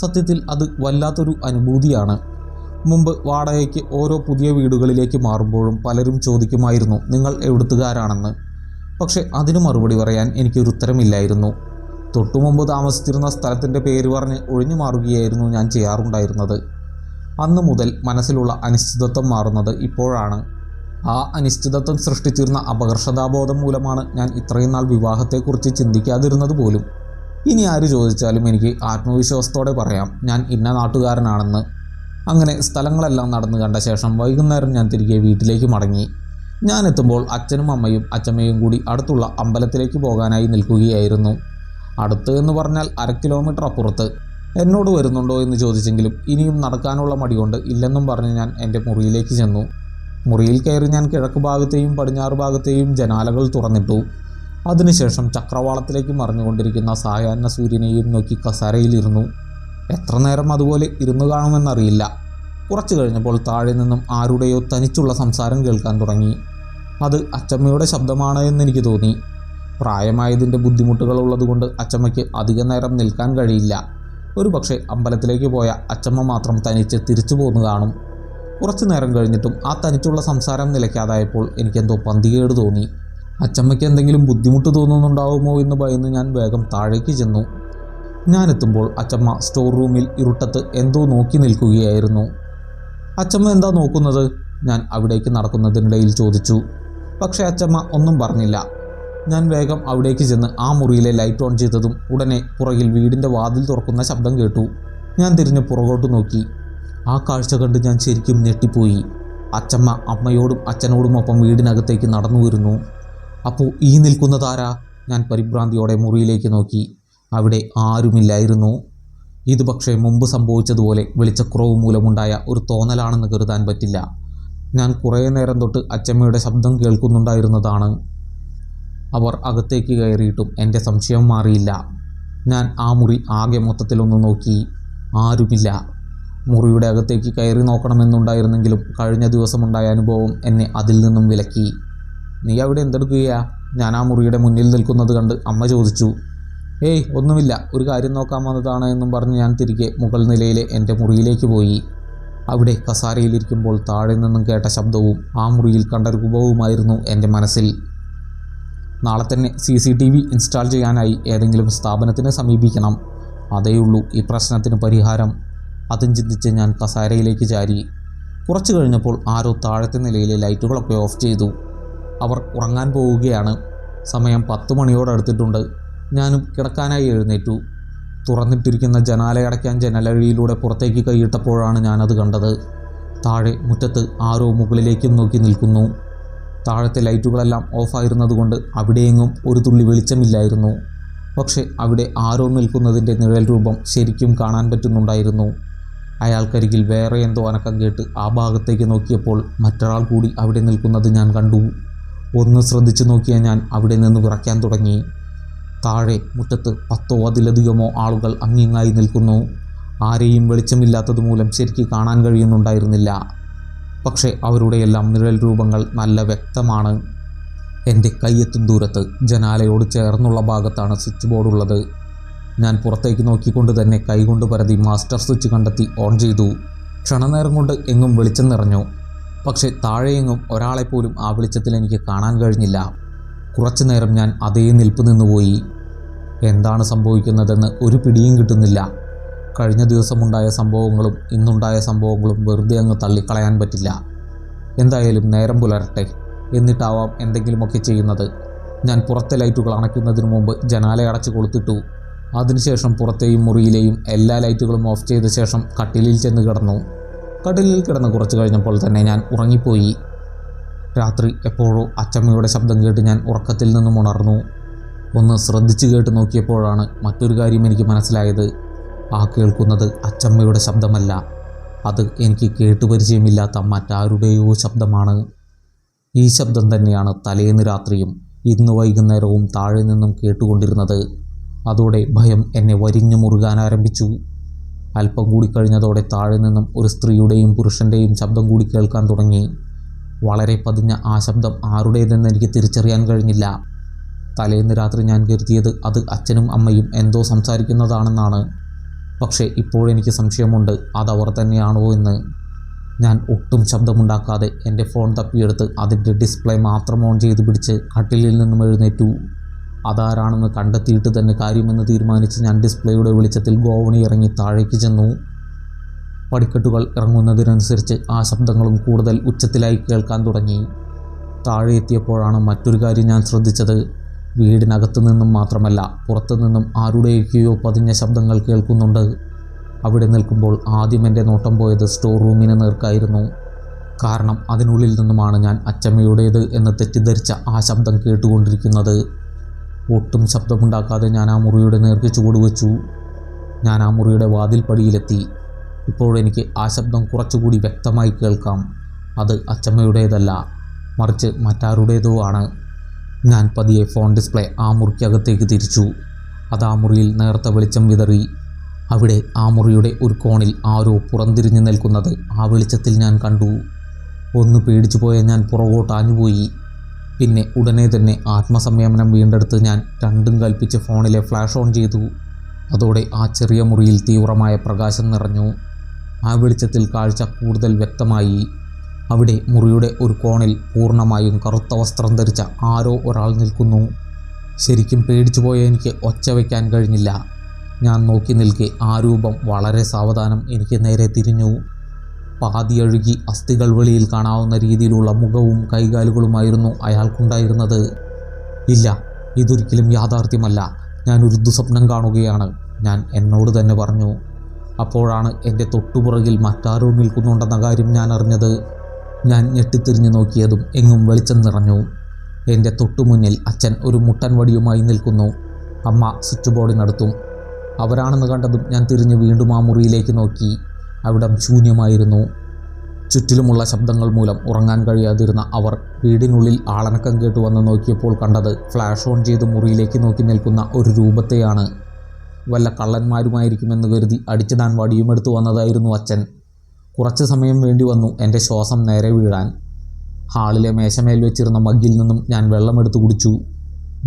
സത്യത്തിൽ അത് വല്ലാത്തൊരു അനുഭൂതിയാണ്. മുമ്പ് വാടകയ്ക്ക് ഓരോ പുതിയ വീടുകളിലേക്ക് മാറുമ്പോഴും പലരും ചോദിക്കുമായിരുന്നു നിങ്ങൾ എവിടുത്തുകാരാണെന്ന്. പക്ഷേ അതിന് മറുപടി പറയാൻ എനിക്കൊരു ഉത്തരമില്ലായിരുന്നു. തൊട്ടുമുമ്പ് താമസിച്ചിരുന്ന സ്ഥലത്തിൻ്റെ പേര് പറഞ്ഞ് ഒഴിഞ്ഞു മാറുകയായിരുന്നു ഞാൻ ചെയ്യാറുണ്ടായിരുന്നത്. അന്നു മുതൽ മനസ്സിലുള്ള അനിശ്ചിതത്വം മാറുന്നത് ഇപ്പോഴാണ്. ആ അനിശ്ചിതത്വം സൃഷ്ടിച്ചിരുന്ന അപകർഷതാബോധം മൂലമാണ് ഞാൻ ഇത്രയും നാൾ വിവാഹത്തെക്കുറിച്ച് ചിന്തിക്കാതിരുന്നത് പോലും. ഇനി ആര് ചോദിച്ചാലും എനിക്ക് ആത്മവിശ്വാസത്തോടെ പറയാം ഞാൻ ഇന്ന നാട്ടുകാരനാണെന്ന്. അങ്ങനെ സ്ഥലങ്ങളെല്ലാം നടന്നു കണ്ട ശേഷം വൈകുന്നേരം ഞാൻ തിരികെ വീട്ടിലേക്ക് മടങ്ങി. ഞാൻ എത്തുമ്പോൾ അച്ഛനും അമ്മയും അച്ചമ്മയും കൂടി അടുത്തുള്ള അമ്പലത്തിലേക്ക് പോകാനായി നിൽക്കുകയായിരുന്നു. അടുത്ത് എന്ന് പറഞ്ഞാൽ 1/2 കിലോമീറ്റർ അപ്പുറത്ത്. എന്നോട് വരുന്നുണ്ടോ എന്ന് ചോദിച്ചെങ്കിലും ഇനിയും നടക്കാനുള്ള മടി കൊണ്ട് ഇല്ലെന്നും പറഞ്ഞ് ഞാൻ എൻ്റെ മുറിയിലേക്ക് ചെന്നു. മുറിയിൽ കയറി ഞാൻ കിഴക്ക് ഭാഗത്തെയും പടിഞ്ഞാറ് ഭാഗത്തെയും ജനാലകൾ തുറന്നിട്ടു. അതിനുശേഷം ചക്രവാളത്തിലേക്ക് മറിഞ്ഞുകൊണ്ടിരിക്കുന്ന സായാഹ്ന സൂര്യനെയും നോക്കി കസേരയിലിരുന്നു. എത്ര നേരം അതുപോലെ ഇരുന്നു കാണുമെന്നറിയില്ല. കുറച്ചു കഴിഞ്ഞപ്പോൾ താഴെ നിന്നും ആരുടെയോ തനിച്ചുള്ള സംസാരം കേൾക്കാൻ തുടങ്ങി. അത് അച്ചമ്മയുടെ ശബ്ദമാണ് എന്നെനിക്ക് തോന്നി. പ്രായമായതിൻ്റെ ബുദ്ധിമുട്ടുകൾ ഉള്ളതുകൊണ്ട് അച്ചമ്മയ്ക്ക് അധിക നേരം നിൽക്കാൻ കഴിയില്ല. ഒരു പക്ഷേ അമ്പലത്തിലേക്ക് പോയ അച്ചമ്മ മാത്രം തനിച്ച് തിരിച്ചു പോന്നു കാണും. കുറച്ചു നേരം കഴിഞ്ഞിട്ടും ആ തനിച്ചുള്ള സംസാരം നിലയ്ക്കാതായപ്പോൾ എനിക്കെന്തോ പന്തികേട് തോന്നി. അച്ചമ്മയ്ക്ക് എന്തെങ്കിലും ബുദ്ധിമുട്ട് തോന്നുന്നുണ്ടാവുമോ എന്ന് ഭയന്ന് ഞാൻ വേഗം താഴേക്ക് ചെന്നു. ഞാനെത്തുമ്പോൾ അച്ചമ്മ സ്റ്റോർ റൂമിൽ ഇരുട്ടത്ത് എന്തോ നോക്കി നിൽക്കുകയായിരുന്നു. അച്ചമ്മ എന്താ നോക്കുന്നത്? ഞാൻ അവിടേക്ക് നടക്കുന്നതിനിടയിൽ ചോദിച്ചു. പക്ഷേ അച്ചമ്മ ഒന്നും പറഞ്ഞില്ല. ഞാൻ വേഗം അവിടേക്ക് ചെന്ന് ആ മുറിയിലെ ലൈറ്റ് ഓൺ ചെയ്തതും ഉടനെ പുറകിൽ വീടിൻ്റെ വാതിൽ തുറക്കുന്ന ശബ്ദം കേട്ടു. ഞാൻ തിരിഞ്ഞ് പുറകോട്ട് നോക്കി. ആ കാഴ്ച കണ്ട് ഞാൻ ശരിക്കും ഞെട്ടിപ്പോയി. അച്ചമ്മ അമ്മയോടും അച്ഛനോടുമൊപ്പം വീടിനകത്തേക്ക് നടന്നു വരുന്നു. അപ്പോൾ ഈ നിൽക്കുന്നതാരാ? ഞാൻ പരിഭ്രാന്തിയോടെ മുറിയിലേക്ക് നോക്കി. അവിടെ ആരുമില്ലായിരുന്നു. ഇത് പക്ഷേ മുമ്പ് സംഭവിച്ചതുപോലെ വെളിച്ചക്കുറവ് മൂലമുണ്ടായ ഒരു തോന്നലാണെന്ന് കരുതാൻ പറ്റില്ല. ഞാൻ കുറേ നേരം തൊട്ട് അച്ചമ്മയുടെ ശബ്ദം കേൾക്കുന്നുണ്ടായിരുന്നതാണ്. അവർ അകത്തേക്ക് കയറിയിട്ടും എൻ്റെ സംശയം മാറിയില്ല. ഞാൻ ആ മുറി ആകെ മൊത്തത്തിലൊന്ന് നോക്കി. ആരുമില്ല. മുറിയുടെ അകത്തേക്ക് കയറി നോക്കണമെന്നുണ്ടായിരുന്നെങ്കിലും കഴിഞ്ഞ ദിവസമുണ്ടായ അനുഭവം എന്നെ അതിൽ നിന്നും വിലക്കി. നീ അവിടെ എന്തെടുക്കുകയാ? ഞാൻ ആ മുറിയുടെ മുന്നിൽ നിൽക്കുന്നത് കണ്ട് അമ്മ ചോദിച്ചു. ഏയ് ഒന്നുമില്ല, ഒരു കാര്യം നോക്കാൻ വന്നതാണ് എന്നും പറഞ്ഞ് ഞാൻ തിരികെ മുകൾ നിലയിലെ എൻ്റെ മുറിയിലേക്ക് പോയി. അവിടെ കസാരയിലിരിക്കുമ്പോൾ താഴെ നിന്നും കേട്ട ശബ്ദവും ആ മുറിയിൽ കണ്ട രൂപവുമായിരുന്നു എൻ്റെ മനസ്സിൽ. നാളെ തന്നെ CCTV ഇൻസ്റ്റാൾ ചെയ്യാനായി ഏതെങ്കിലും സ്ഥാപനത്തിനെ സമീപിക്കണം. അതേയുള്ളൂ ഈ പ്രശ്നത്തിന് പരിഹാരം. അതും ചിന്തിച്ച് ഞാൻ കസാരയിലേക്ക് ചാരി. കുറച്ചു കഴിഞ്ഞപ്പോൾ ആരോ താഴത്തെ നിലയിലെ ലൈറ്റുകളൊക്കെ ഓഫ് ചെയ്തു. അവർ ഉറങ്ങാൻ പോവുകയാണ്. സമയം 10 മണിയോടടുത്തിട്ടുണ്ട്. ഞാനും കിടക്കാനായി എഴുന്നേറ്റു. തുറന്നിട്ടിരിക്കുന്ന ജനാലയടയ്ക്കാൻ ജനലഴിയിലൂടെ പുറത്തേക്ക് കൈയിട്ടപ്പോഴാണ് ഞാനത് കണ്ടത്. താഴെ മുറ്റത്ത് ആരോ മുകളിലേക്കും നോക്കി നിൽക്കുന്നു. താഴത്തെ ലൈറ്റുകളെല്ലാം ഓഫായിരുന്നതുകൊണ്ട് അവിടെയെങ്ങും ഒരു തുള്ളി വെളിച്ചമില്ലായിരുന്നു. പക്ഷെ അവിടെ ആരോ നിൽക്കുന്നതിൻ്റെ നിഴൽ രൂപം ശരിക്കും കാണാൻ പറ്റുന്നുണ്ടായിരുന്നു. അയാൾക്കരികിൽ വേറെ എന്തോ അനക്കം കേട്ട് ആ ഭാഗത്തേക്ക് നോക്കിയപ്പോൾ മറ്റൊരാൾ കൂടി അവിടെ നിൽക്കുന്നത് ഞാൻ കണ്ടു. ഒന്ന് ശ്രദ്ധിച്ചു നോക്കിയ ഞാൻ അവിടെ നിന്ന് വിറയ്ക്കാൻ തുടങ്ങി. താഴെ മുറ്റത്ത് 10 അതിലധികമോ ആളുകൾ അങ്ങിങ്ങായി നിൽക്കുന്നു. ആരെയും വെളിച്ചമില്ലാത്തത് മൂലം ശരിക്ക് കാണാൻ കഴിയുന്നുണ്ടായിരുന്നില്ല. പക്ഷേ അവരുടെയെല്ലാം നിഴൽ രൂപങ്ങൾ നല്ല വ്യക്തമാണ്. എൻ്റെ കയ്യെത്തും ദൂരത്ത് ജനാലയോട് ചേർന്നുള്ള ഭാഗത്താണ് സ്വിച്ച് ബോർഡുള്ളത്. ഞാൻ പുറത്തേക്ക് നോക്കിക്കൊണ്ട് തന്നെ കൈകൊണ്ട് പരതി മാസ്റ്റർ സ്വിച്ച് കണ്ടെത്തി ഓൺ ചെയ്തു. ക്ഷണനേരം കൊണ്ട് എങ്ങും വെളിച്ചം നിറഞ്ഞു. പക്ഷേ താഴെയെങ്ങും ഒരാളെപ്പോലും ആ വെളിച്ചത്തിൽ എനിക്ക് കാണാൻ കഴിഞ്ഞില്ല. കുറച്ചു നേരം ഞാൻ അതേ നിൽപ്പ് നിന്നുപോയി. എന്താണ് സംഭവിക്കുന്നതെന്ന് ഒരു പിടിയും കിട്ടുന്നില്ല. കഴിഞ്ഞ ദിവസമുണ്ടായ സംഭവങ്ങളും ഇന്നുണ്ടായ സംഭവങ്ങളും വെറുതെ അങ്ങ് തള്ളിക്കളയാൻ പറ്റില്ല. എന്തായാലും നേരം പുലരട്ടെ, എന്നിട്ടാവാം എന്തെങ്കിലുമൊക്കെ ചെയ്യുന്നത്. ഞാൻ പുറത്തെ ലൈറ്റുകൾ അണയ്ക്കുന്നതിന് മുമ്പ് ജനാല അടച്ച് കൊളുത്തിട്ടു. അതിനുശേഷം പുറത്തെയും മുറിയിലെയും എല്ലാ ലൈറ്റുകളും ഓഫ് ചെയ്ത ശേഷം കട്ടിലിൽ ചെന്ന് കിടന്നു. കട്ടിലിൽ കിടന്ന് കുറച്ച് കഴിഞ്ഞപ്പോൾ തന്നെ ഞാൻ ഉറങ്ങിപ്പോയി. രാത്രി എപ്പോഴോ അച്ചമ്മയുടെ ശബ്ദം കേട്ട് ഞാൻ ഉറക്കത്തിൽ നിന്നും ഉണർന്നു. ഒന്ന് ശ്രദ്ധിച്ചു കേട്ട് നോക്കിയപ്പോഴാണ് മറ്റൊരു കാര്യം എനിക്ക് മനസ്സിലായത്. ആ കേൾക്കുന്നത് അച്ചമ്മയുടെ ശബ്ദമല്ല, അത് എനിക്ക് കേട്ടുപരിചയമില്ലാത്ത മറ്റാരുടെയോ ശബ്ദമാണ്. ഈ ശബ്ദം തന്നെയാണ് തലേന്ന് രാത്രിയും ഇന്ന് വൈകുന്നേരവും താഴെ നിന്നും കേട്ടുകൊണ്ടിരുന്നത്. അതോടെ ഭയം എന്നെ വരിഞ്ഞു മുറുകാൻ ആരംഭിച്ചു. അല്പം കൂടി കഴിഞ്ഞതോടെ താഴെ നിന്നും ഒരു സ്ത്രീയുടെയും പുരുഷൻ്റെയും ശബ്ദം കൂടി കേൾക്കാൻ തുടങ്ങി. വളരെ പതിഞ്ഞ ആ ശബ്ദം ആരുടേതെന്ന് എനിക്ക് തിരിച്ചറിയാൻ കഴിഞ്ഞില്ല. തലേന്ന് രാത്രി ഞാൻ കരുതിയത് അത് അച്ഛനും അമ്മയും എന്തോ സംസാരിക്കുന്നതാണെന്നാണ്. പക്ഷേ ഇപ്പോഴെനിക്ക് സംശയമുണ്ട്, അതവർ തന്നെയാണോ എന്ന്. ഞാൻ ഒട്ടും ശബ്ദമുണ്ടാക്കാതെ എൻ്റെ ഫോൺ തപ്പിയെടുത്ത് അതിൻ്റെ ഡിസ്പ്ലേ മാത്രം ഓൺ ചെയ്ത് പിടിച്ച് കട്ടിലിൽ നിന്നും എഴുന്നേറ്റു. അതാരാണെന്ന് കണ്ടെത്തിയിട്ട് തന്നെ കാര്യമെന്ന് തീരുമാനിച്ച് ഞാൻ ഡിസ്പ്ലേയുടെ വെളിച്ചത്തിൽ ഗോവണി ഇറങ്ങി താഴേക്ക് ചെന്നു. പടിക്കെട്ടുകൾ ഇറങ്ങുന്നതിനനുസരിച്ച് ആ ശബ്ദങ്ങളും കൂടുതൽ ഉച്ചത്തിലായി കേൾക്കാൻ തുടങ്ങി. താഴെ എത്തിയപ്പോഴാണ് മറ്റൊരു കാര്യം ഞാൻ ശ്രദ്ധിച്ചത്. വീടിനകത്തു നിന്നും മാത്രമല്ല പുറത്തു നിന്നും ആരുടെയൊക്കെയോ പതിഞ്ഞ ശബ്ദങ്ങൾ കേൾക്കുന്നുണ്ട്. അവിടെ നിൽക്കുമ്പോൾ ആദ്യം എൻ്റെ നോട്ടം പോയത് സ്റ്റോർ റൂമിന് നേർക്കായിരുന്നു. കാരണം അതിനുള്ളിൽ നിന്നുമാണ് ഞാൻ അച്ചമ്മയുടേത് എന്ന് തെറ്റിദ്ധരിച്ച ആ ശബ്ദം കേട്ടുകൊണ്ടിരിക്കുന്നത്. ഒട്ടും ശബ്ദമുണ്ടാക്കാതെ ഞാൻ ആ മുറിയുടെ നേർക്ക് ചുവടുവെച്ചു. ഞാൻ ആ മുറിയുടെ വാതിൽപ്പടിയിലെത്തി. ഇപ്പോഴെനിക്ക് ആ ശബ്ദം കുറച്ചുകൂടി വ്യക്തമായി കേൾക്കാം. അത് അച്ചമ്മയുടേതല്ല, മറിച്ച് മറ്റാരുടേതോ ആണ്. ഞാൻ പതിയെ ഫോൺ ഡിസ്പ്ലേ ആ മുറിക്കകത്തേക്ക് തിരിച്ചു. അത് ആ മുറിയിൽ നേർത്ത വെളിച്ചം വിതറി. അവിടെ ആ മുറിയുടെ ഒരു കോണിൽ ആരോ പുറംതിരിഞ്ഞു നിൽക്കുന്നത് ആ വെളിച്ചത്തിൽ ഞാൻ കണ്ടു. ഒന്ന് പേടിച്ചു പോയ ഞാൻ പുറകോട്ടാഞ്ഞുപോയി. പിന്നെ ഉടനെ തന്നെ ആത്മസംയമനം വീണ്ടെടുത്ത് ഞാൻ രണ്ടും കൽപ്പിച്ച് ഫോണിലെ ഫ്ലാഷ് ഓൺ ചെയ്തു. അതോടെ ആ ചെറിയ മുറിയിൽ തീവ്രമായ പ്രകാശം നിറഞ്ഞു. ആ വെളിച്ചത്തിൽ കാഴ്ച കൂടുതൽ വ്യക്തമായി. അവിടെ മുറിയുടെ ഒരു കോണിൽ പൂർണ്ണമായും കറുത്ത വസ്ത്രം ധരിച്ച ആരോ ഒരാൾ നിൽക്കുന്നു. ശരിക്കും പേടിച്ചു പോയ എനിക്ക് ഒച്ച വയ്ക്കാൻ കഴിഞ്ഞില്ല. ഞാൻ നോക്കി നിൽക്കെ ആ രൂപം വളരെ സാവധാനം എനിക്ക് നേരെ തിരിഞ്ഞു. പാതിയഴുകി അസ്ഥികൾ വെളിയിൽ കാണാവുന്ന രീതിയിലുള്ള മുഖവും കൈകാലുകളുമായിരുന്നു അയാൾക്കുണ്ടായിരുന്നത്. ഇല്ല, ഇതൊരിക്കലും യാഥാർത്ഥ്യമല്ല, ഞാനൊരു ദുസ്വപ്നം കാണുകയാണ്, ഞാൻ എന്നോട് തന്നെ പറഞ്ഞു. അപ്പോഴാണ് എൻ്റെ തൊട്ടുപുറകിൽ മറ്റാരോ നിൽക്കുന്നുണ്ടെന്ന കാര്യം ഞാൻ അറിഞ്ഞത്. ഞാൻ ഞെട്ടിത്തിരിഞ്ഞു നോക്കിയതും എങ്ങും വെളിച്ചം നിറഞ്ഞു. എൻ്റെ തൊട്ടുമുന്നിൽ അച്ഛൻ ഒരു മുട്ടൻ വടിയുമായി നിൽക്കുന്നു. അമ്മ സ്വിച്ച് ബോർഡിനടുത്തും. അവരാണെന്ന് കണ്ടതും ഞാൻ തിരിഞ്ഞ് വീണ്ടും ആ മുറിയിലേക്ക് നോക്കി. അവിടം ശൂന്യമായിരുന്നു. ചുറ്റിലുമുള്ള ശബ്ദങ്ങൾ മൂലം ഉറങ്ങാൻ കഴിയാതിരുന്ന അവർ വീടിനുള്ളിൽ ആളനക്കം കേട്ടു വന്ന് നോക്കിയപ്പോൾ കണ്ടത് ഫ്ലാഷ് ഓൺ ചെയ്ത് മുറിയിലേക്ക് നോക്കി നിൽക്കുന്ന ഒരു രൂപത്തെയാണ്. വല്ല കള്ളന്മാരുമായിരിക്കുമെന്ന് കരുതി അടിച്ചിടാൻ വടിയുമെടുത്തു വന്നതായിരുന്നു അച്ഛൻ. കുറച്ച് സമയം വേണ്ടി വന്നു എൻ്റെ ശ്വാസം നേരെ വീഴാൻ. ഹാളിലെ മേശമേൽ വെച്ചിരുന്ന മഗ്ഗിൽ നിന്നും ഞാൻ വെള്ളമെടുത്ത് കുടിച്ചു.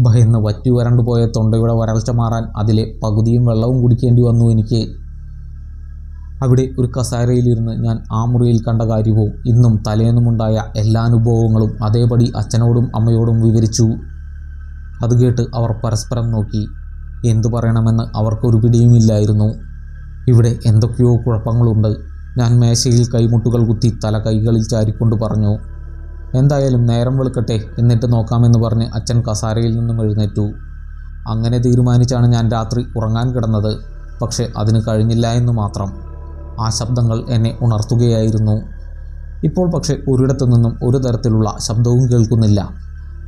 ഭയന്ന് വറ്റി വരണ്ടു പോയ തൊണ്ടയുടെ വരൾച്ച മാറാൻ അതിലെ പകുതിയും വെള്ളവും കുടിക്കേണ്ടി വന്നു എനിക്ക്. അവിടെ ഒരു കസേരയിലിരുന്ന് ഞാൻ ആ മുറിയിൽ കണ്ട കാര്യവും ഇന്നും തലേന്നുമുണ്ടായ എല്ലാ അനുഭവങ്ങളും അതേപടി അച്ഛനോടും അമ്മയോടും വിവരിച്ചു. അത് കേട്ട് അവർ പരസ്പരം നോക്കി. എന്തു പറയണമെന്ന് അവർക്കൊരു പിടിയുമില്ലായിരുന്നു. ഇവിടെ എന്തൊക്കെയോ കുഴപ്പങ്ങളുണ്ട്. ഞാൻ മേശയിൽ കൈമുട്ടുകൾ കുത്തി തല കൈകളിൽ ചാരിക്കൊണ്ട് പറഞ്ഞു. എന്തായാലും നേരം വെളുക്കട്ടെ, എന്നിട്ട് നോക്കാമെന്ന് പറഞ്ഞ് അച്ഛൻ കസാരയിൽ നിന്നും എഴുന്നേറ്റു. അങ്ങനെ തീരുമാനിച്ചാണ് ഞാൻ രാത്രി ഉറങ്ങാൻ കിടന്നത്. പക്ഷേ അതിന് കഴിഞ്ഞില്ല എന്ന് മാത്രം. ആ ശബ്ദങ്ങൾ എന്നെ ഉണർത്തുകയായിരുന്നു. ഇപ്പോൾ പക്ഷേ ഒരിടത്തു നിന്നും ഒരു തരത്തിലുള്ള ശബ്ദവും കേൾക്കുന്നില്ല.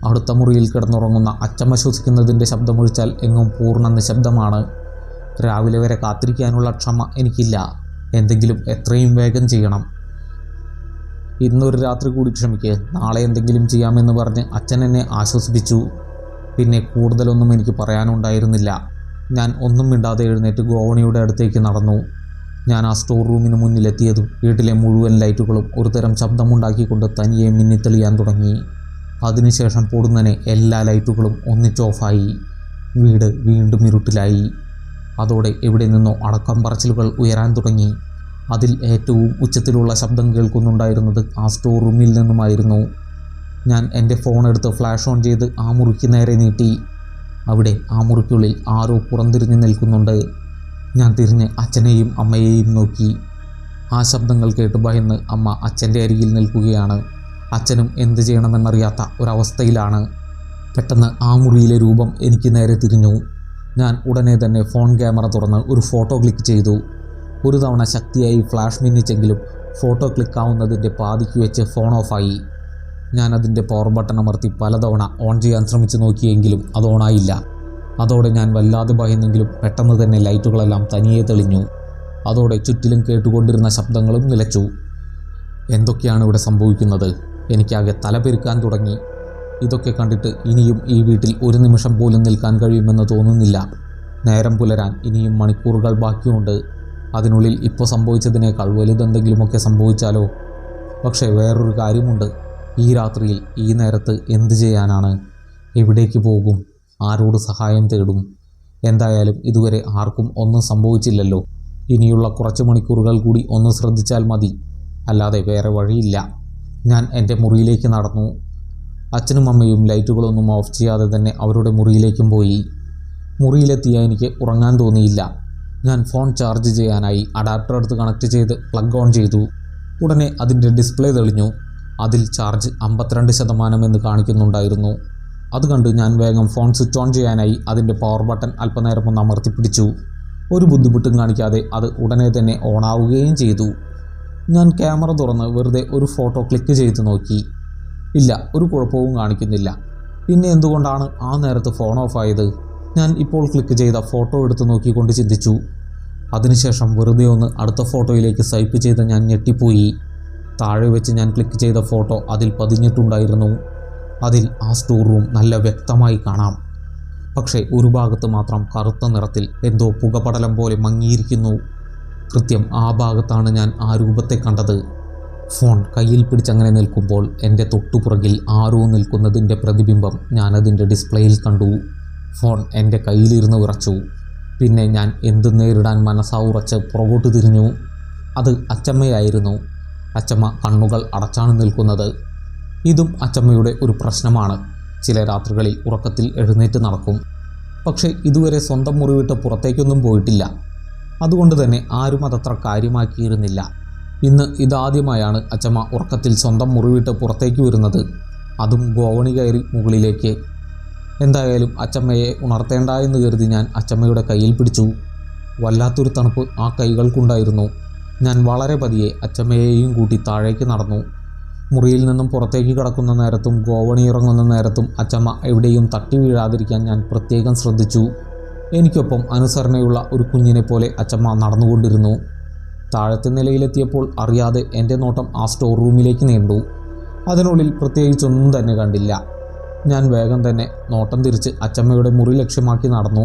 അടുത്ത മുറിയിൽ കിടന്നുറങ്ങുന്ന അച്ചമ്മ ശ്വസിക്കുന്നതിൻ്റെ ശബ്ദമൊഴിച്ചാൽ എങ്ങും പൂർണ്ണ നിശബ്ദമാണ്. രാവിലെ വരെ കാത്തിരിക്കാനുള്ള ക്ഷമ എനിക്കില്ല. എന്തെങ്കിലും എത്രയും വേഗം ചെയ്യണം. ഇന്നൊരു രാത്രി കൂടി ക്ഷമിക്ക്, നാളെ എന്തെങ്കിലും ചെയ്യാമെന്ന് പറഞ്ഞ് അച്ഛൻ എന്നെ ആശ്വസിപ്പിച്ചു. പിന്നെ കൂടുതലൊന്നും എനിക്ക് പറയാനുണ്ടായിരുന്നില്ല. ഞാൻ ഒന്നും മിണ്ടാതെ എഴുന്നേറ്റ് ഗോവണിയുടെ അടുത്തേക്ക് നടന്നു. ഞാൻ ആ സ്റ്റോർ റൂമിന് മുന്നിലെത്തിയതും വീട്ടിലെ മുഴുവൻ ലൈറ്റുകളും ഒരുതരം ശബ്ദമുണ്ടാക്കിക്കൊണ്ട് തനിയെ മിന്നിത്തെളിയാൻ തുടങ്ങി. അതിനുശേഷം പൊടുന്നനെ എല്ലാ ലൈറ്റുകളും ഒന്നിച്ചോഫായി. വീട് വീണ്ടും ഇരുട്ടിലായി. അതോടെ എവിടെ നിന്നോ അടക്കം പറച്ചിലുകൾ ഉയരാൻ തുടങ്ങി. അതിൽ ഏറ്റവും ഉച്ചത്തിലുള്ള ശബ്ദം കേൾക്കുന്നുണ്ടായിരുന്നത് ആ സ്റ്റോർ റൂമിൽ നിന്നുമായിരുന്നു. ഞാൻ എൻ്റെ ഫോൺ എടുത്ത് ഫ്ലാഷ് ഓൺ ചെയ്ത് ആ മുറിക്ക് നേരെ നീട്ടി. അവിടെ ആ മുറിക്കുള്ളിൽ ആരോ പുറംതിരിഞ്ഞ് നിൽക്കുന്നുണ്ട്. ഞാൻ തിരിഞ്ഞ് അച്ഛനെയും അമ്മയെയും നോക്കി. ആ ശബ്ദങ്ങൾ കേട്ട് ഭയന്ന് അമ്മ അച്ഛൻ്റെ അരികിൽ നിൽക്കുകയാണ്. അച്ഛനും എന്ത് ചെയ്യണമെന്നറിയാത്ത ഒരവസ്ഥയിലാണ്. പെട്ടെന്ന് ആ മുറിയിലെ രൂപം എനിക്ക് നേരെ തിരിഞ്ഞു. ഞാൻ ഉടനെ തന്നെ ഫോൺ ക്യാമറ തുറന്ന് ഒരു ഫോട്ടോ ക്ലിക്ക് ചെയ്തു. ഒരു തവണ ശക്തിയായി ഫ്ലാഷ് മിന്നിച്ചെങ്കിലും ഫോട്ടോ ക്ലിക്കാവുന്നതിൻ്റെ പാതിക്ക് വെച്ച് ഫോൺ ഓഫായി. ഞാൻ അതിൻ്റെ പവർ ബട്ടൺ അമർത്തി പലതവണ ഓൺ ചെയ്യാൻ ശ്രമിച്ചു നോക്കിയെങ്കിലും അത് ഓണായില്ല. അതോടെ ഞാൻ വല്ലാതെ ഭയന്നെങ്കിലും പെട്ടെന്ന് തന്നെ ലൈറ്റുകളെല്ലാം തനിയെ തെളിഞ്ഞു. അതോടെ ചുറ്റിലും കേട്ടുകൊണ്ടിരുന്ന ശബ്ദങ്ങളും നിലച്ചു. എന്തൊക്കെയാണ് ഇവിടെ സംഭവിക്കുന്നത്? എനിക്കാകെ തലപെരുക്കാൻ തുടങ്ങി. ഇതൊക്കെ കണ്ടിട്ട് ഇനിയും ഈ വീട്ടിൽ ഒരു നിമിഷം പോലും നിൽക്കാൻ കഴിയുമെന്ന് തോന്നുന്നില്ല. നേരം പുലരാൻ ഇനിയും മണിക്കൂറുകൾ ബാക്കിയുണ്ട്. അതിനുള്ളിൽ ഇപ്പോൾ സംഭവിച്ചതിനേക്കാൾ വലുതെന്തെങ്കിലുമൊക്കെ സംഭവിച്ചാലോ? പക്ഷേ വേറൊരു കാര്യമുണ്ട്. ഈ രാത്രിയിൽ ഈ നേരത്ത് എന്ത് ചെയ്യാനാണ്? എവിടേക്ക് പോകും? ആരോട് സഹായം തേടും? എന്തായാലും ഇതുവരെ ആർക്കും ഒന്നും സംഭവിച്ചില്ലല്ലോ. ഇനിയുള്ള കുറച്ച് മണിക്കൂറുകൾ കൂടി ഒന്ന് ശ്രദ്ധിച്ചാൽ മതി. അല്ലാതെ വേറെ വഴിയില്ല. ഞാൻ എൻ്റെ മുറിയിലേക്ക് നടന്നു. അച്ഛനും അമ്മയും ലൈറ്റുകളൊന്നും ഓഫ് ചെയ്യാതെ തന്നെ അവരുടെ മുറിയിലേക്കും പോയി. മുറിയിലെത്തിയ എനിക്ക് ഉറങ്ങാൻ തോന്നിയില്ല. ഞാൻ ഫോൺ ചാർജ് ചെയ്യാനായി അഡാപ്റ്റർ എടുത്ത് കണക്ട് ചെയ്ത് പ്ലഗ് ഓൺ ചെയ്തു. ഉടനെ അതിൻ്റെ ഡിസ്പ്ലേ തെളിഞ്ഞു. അതിൽ ചാർജ് 52% എന്ന് കാണിക്കുന്നുണ്ടായിരുന്നു. അത് കണ്ട് ഞാൻ വേഗം ഫോൺ സ്വിച്ച് ഓൺ ചെയ്യാനായി അതിൻ്റെ പവർ ബട്ടൺ അല്പനേരം ഒന്ന് അമർത്തിപ്പിടിച്ചു. ഒരു ബുദ്ധിമുട്ടും കാണിക്കാതെ അത് ഉടനെ തന്നെ ഓണാവുകയും ചെയ്തു. ഞാൻ ക്യാമറ തുറന്ന് വെറുതെ ഒരു ഫോട്ടോ ക്ലിക്ക് ചെയ്ത് നോക്കി. ഇല്ല, ഒരു കുഴപ്പവും കാണിക്കുന്നില്ല. പിന്നെ എന്തുകൊണ്ടാണ് ആ നേരത്ത് ഫോൺ ഓഫായത്? ഞാൻ ഇപ്പോൾ ക്ലിക്ക് ചെയ്ത ഫോട്ടോ എടുത്ത് നോക്കിക്കൊണ്ട് ചിന്തിച്ചു. അതിനുശേഷം വെറുതെ ഒന്ന് അടുത്ത ഫോട്ടോയിലേക്ക് സ്വൈപ്പ് ചെയ്ത് ഞാൻ ഞെട്ടിപ്പോയി. താഴെ വെച്ച് ഞാൻ ക്ലിക്ക് ചെയ്ത ഫോട്ടോ അതിൽ പതിഞ്ഞിട്ടുണ്ടായിരുന്നു. അതിൽ ആ സ്റ്റോർ റൂം നല്ല വ്യക്തമായി കാണാം. പക്ഷേ ഒരു ഭാഗത്ത് മാത്രം കറുത്ത നിറത്തിൽ എന്തോ പുകപടലം പോലെ മങ്ങിയിരിക്കുന്നു. കൃത്യം ആ ഭാഗത്താണ് ഞാൻ ആ രൂപത്തെ കണ്ടത്. ഫോൺ കയ്യിൽ പിടിച്ചങ്ങനെ നിൽക്കുമ്പോൾ എൻ്റെ തൊട്ടുപുറകിൽ ആരോ നിൽക്കുന്നതിൻ്റെ പ്രതിബിംബം ഞാനതിൻ്റെ ഡിസ്പ്ലേയിൽ കണ്ടു. ഫോൺ എൻ്റെ കയ്യിലിരുന്ന് വിറച്ചു. പിന്നെ ഞാൻ എന്ത് നേരിടാൻ മനസ്സാവുറച്ച് പുറകോട്ട് തിരിഞ്ഞു. അത് അച്ചമ്മയായിരുന്നു. അച്ചമ്മ കണ്ണുകൾ അടച്ചാണ് നിൽക്കുന്നത്. ഇതും അച്ചമ്മയുടെ ഒരു പ്രശ്നമാണ്. ചില രാത്രികളിൽ ഉറക്കത്തിൽ എഴുന്നേറ്റ് നടക്കും. പക്ഷേ ഇതുവരെ സ്വന്തം മുറി വിട്ട് പുറത്തേക്കൊന്നും പോയിട്ടില്ല. അതുകൊണ്ട് തന്നെ ആരും അതത്ര കാര്യമാക്കിയിരുന്നില്ല. ഇന്ന് ഇതാദ്യമായാണ് അച്ചമ്മ ഉറക്കത്തിൽ സ്വന്തം മുറി വിട്ട് പുറത്തേക്ക് വരുന്നത്, അതും ഗോവണി കയറി മുകളിലേക്ക്. എന്തായാലും അച്ചമ്മയെ ഉണർത്തേണ്ട എന്ന് കരുതി ഞാൻ അച്ചമ്മയുടെ കയ്യിൽ പിടിച്ചു. വല്ലാത്തൊരു തണുപ്പ് ആ കൈകൾക്കുണ്ടായിരുന്നു. ഞാൻ വളരെ പതിയെ അച്ചമ്മയെയും കൂട്ടി താഴേക്ക് നടന്നു. മുറിയിൽ നിന്നും പുറത്തേക്ക് കടക്കുന്ന നേരത്തും ഗോവണി ഇറങ്ങുന്ന നേരത്തും അച്ചമ്മ എവിടെയും തട്ടി വീഴാതിരിക്കാൻ ഞാൻ പ്രത്യേകം ശ്രദ്ധിച്ചു. എനിക്കൊപ്പം അനുസരണയുള്ള ഒരു കുഞ്ഞിനെ പോലെ അച്ചമ്മ നടന്നുകൊണ്ടിരുന്നു. താഴത്തെ നിലയിലെത്തിയപ്പോൾ അറിയാതെ എൻ്റെ നോട്ടം ആ സ്റ്റോർ റൂമിലേക്ക് നീണ്ടു. അതിനുള്ളിൽ പ്രത്യേകിച്ചൊന്നും തന്നെ കണ്ടില്ല. ഞാൻ വേഗം തന്നെ നോട്ടം തിരിച്ച് അച്ചമ്മയുടെ മുറി ലക്ഷ്യമാക്കി നടന്നു.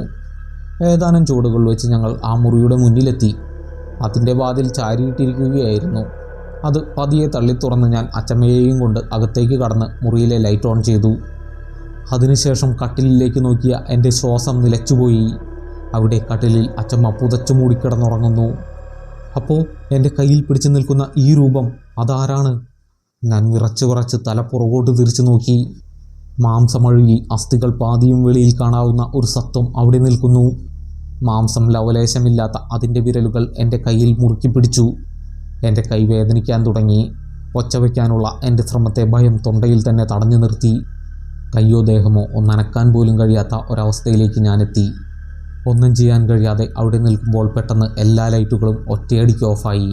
ഏതാനും ചുവടുകൾ വെച്ച് ഞങ്ങൾ ആ മുറിയുടെ മുന്നിലെത്തി. അതിൻ്റെ വാതിൽ ചാരിയിട്ടിരിക്കുകയായിരുന്നു. അത് പതിയെ തള്ളി തുറന്ന് ഞാൻ അച്ചമ്മയെയും കൊണ്ട് അകത്തേക്ക് കടന്ന് മുറിയിലെ ലൈറ്റ് ഓൺ ചെയ്തു. അതിനുശേഷം കട്ടിലിലേക്ക് നോക്കിയ എൻ്റെ ശ്വാസം നിലച്ചുപോയി. അവിടെ കട്ടിലിൽ അച്ചമ്മ പുതച്ചു മൂടിക്കിടന്നുറങ്ങുന്നു. അപ്പോൾ എൻ്റെ കയ്യിൽ പിടിച്ചു നിൽക്കുന്ന ഈ രൂപം അതാരാണ്? ഞാൻ വിറച്ച് തല പുറകോട്ട് തിരിച്ചു നോക്കി. മാംസമഴുകി അസ്ഥികൾ പാതിയും വെളിയിൽ കാണാവുന്ന ഒരു സത്വം അവിടെ നിൽക്കുന്നു. മാംസം ലവലേശമില്ലാത്ത അതിൻ്റെ വിരലുകൾ എൻ്റെ കയ്യിൽ മുറുക്കി പിടിച്ചു. എൻ്റെ കൈ വേദനിക്കാൻ തുടങ്ങി. ഒച്ച വയ്ക്കാനുള്ള എൻ്റെ ശ്രമത്തെ ഭയം തൊണ്ടയിൽ തന്നെ തടഞ്ഞു നിർത്തി. കയ്യോ ദേഹമോ ഒന്നനക്കാൻ പോലും കഴിയാത്ത ഒരവസ്ഥയിലേക്ക് ഞാനെത്തി. ഒന്നും ചെയ്യാൻ കഴിയാതെ അവിടെ നിൽക്കുമ്പോൾ പെട്ടെന്ന് എല്ലാ ലൈറ്റുകളും ഒറ്റയടിക്ക് ഓഫായി.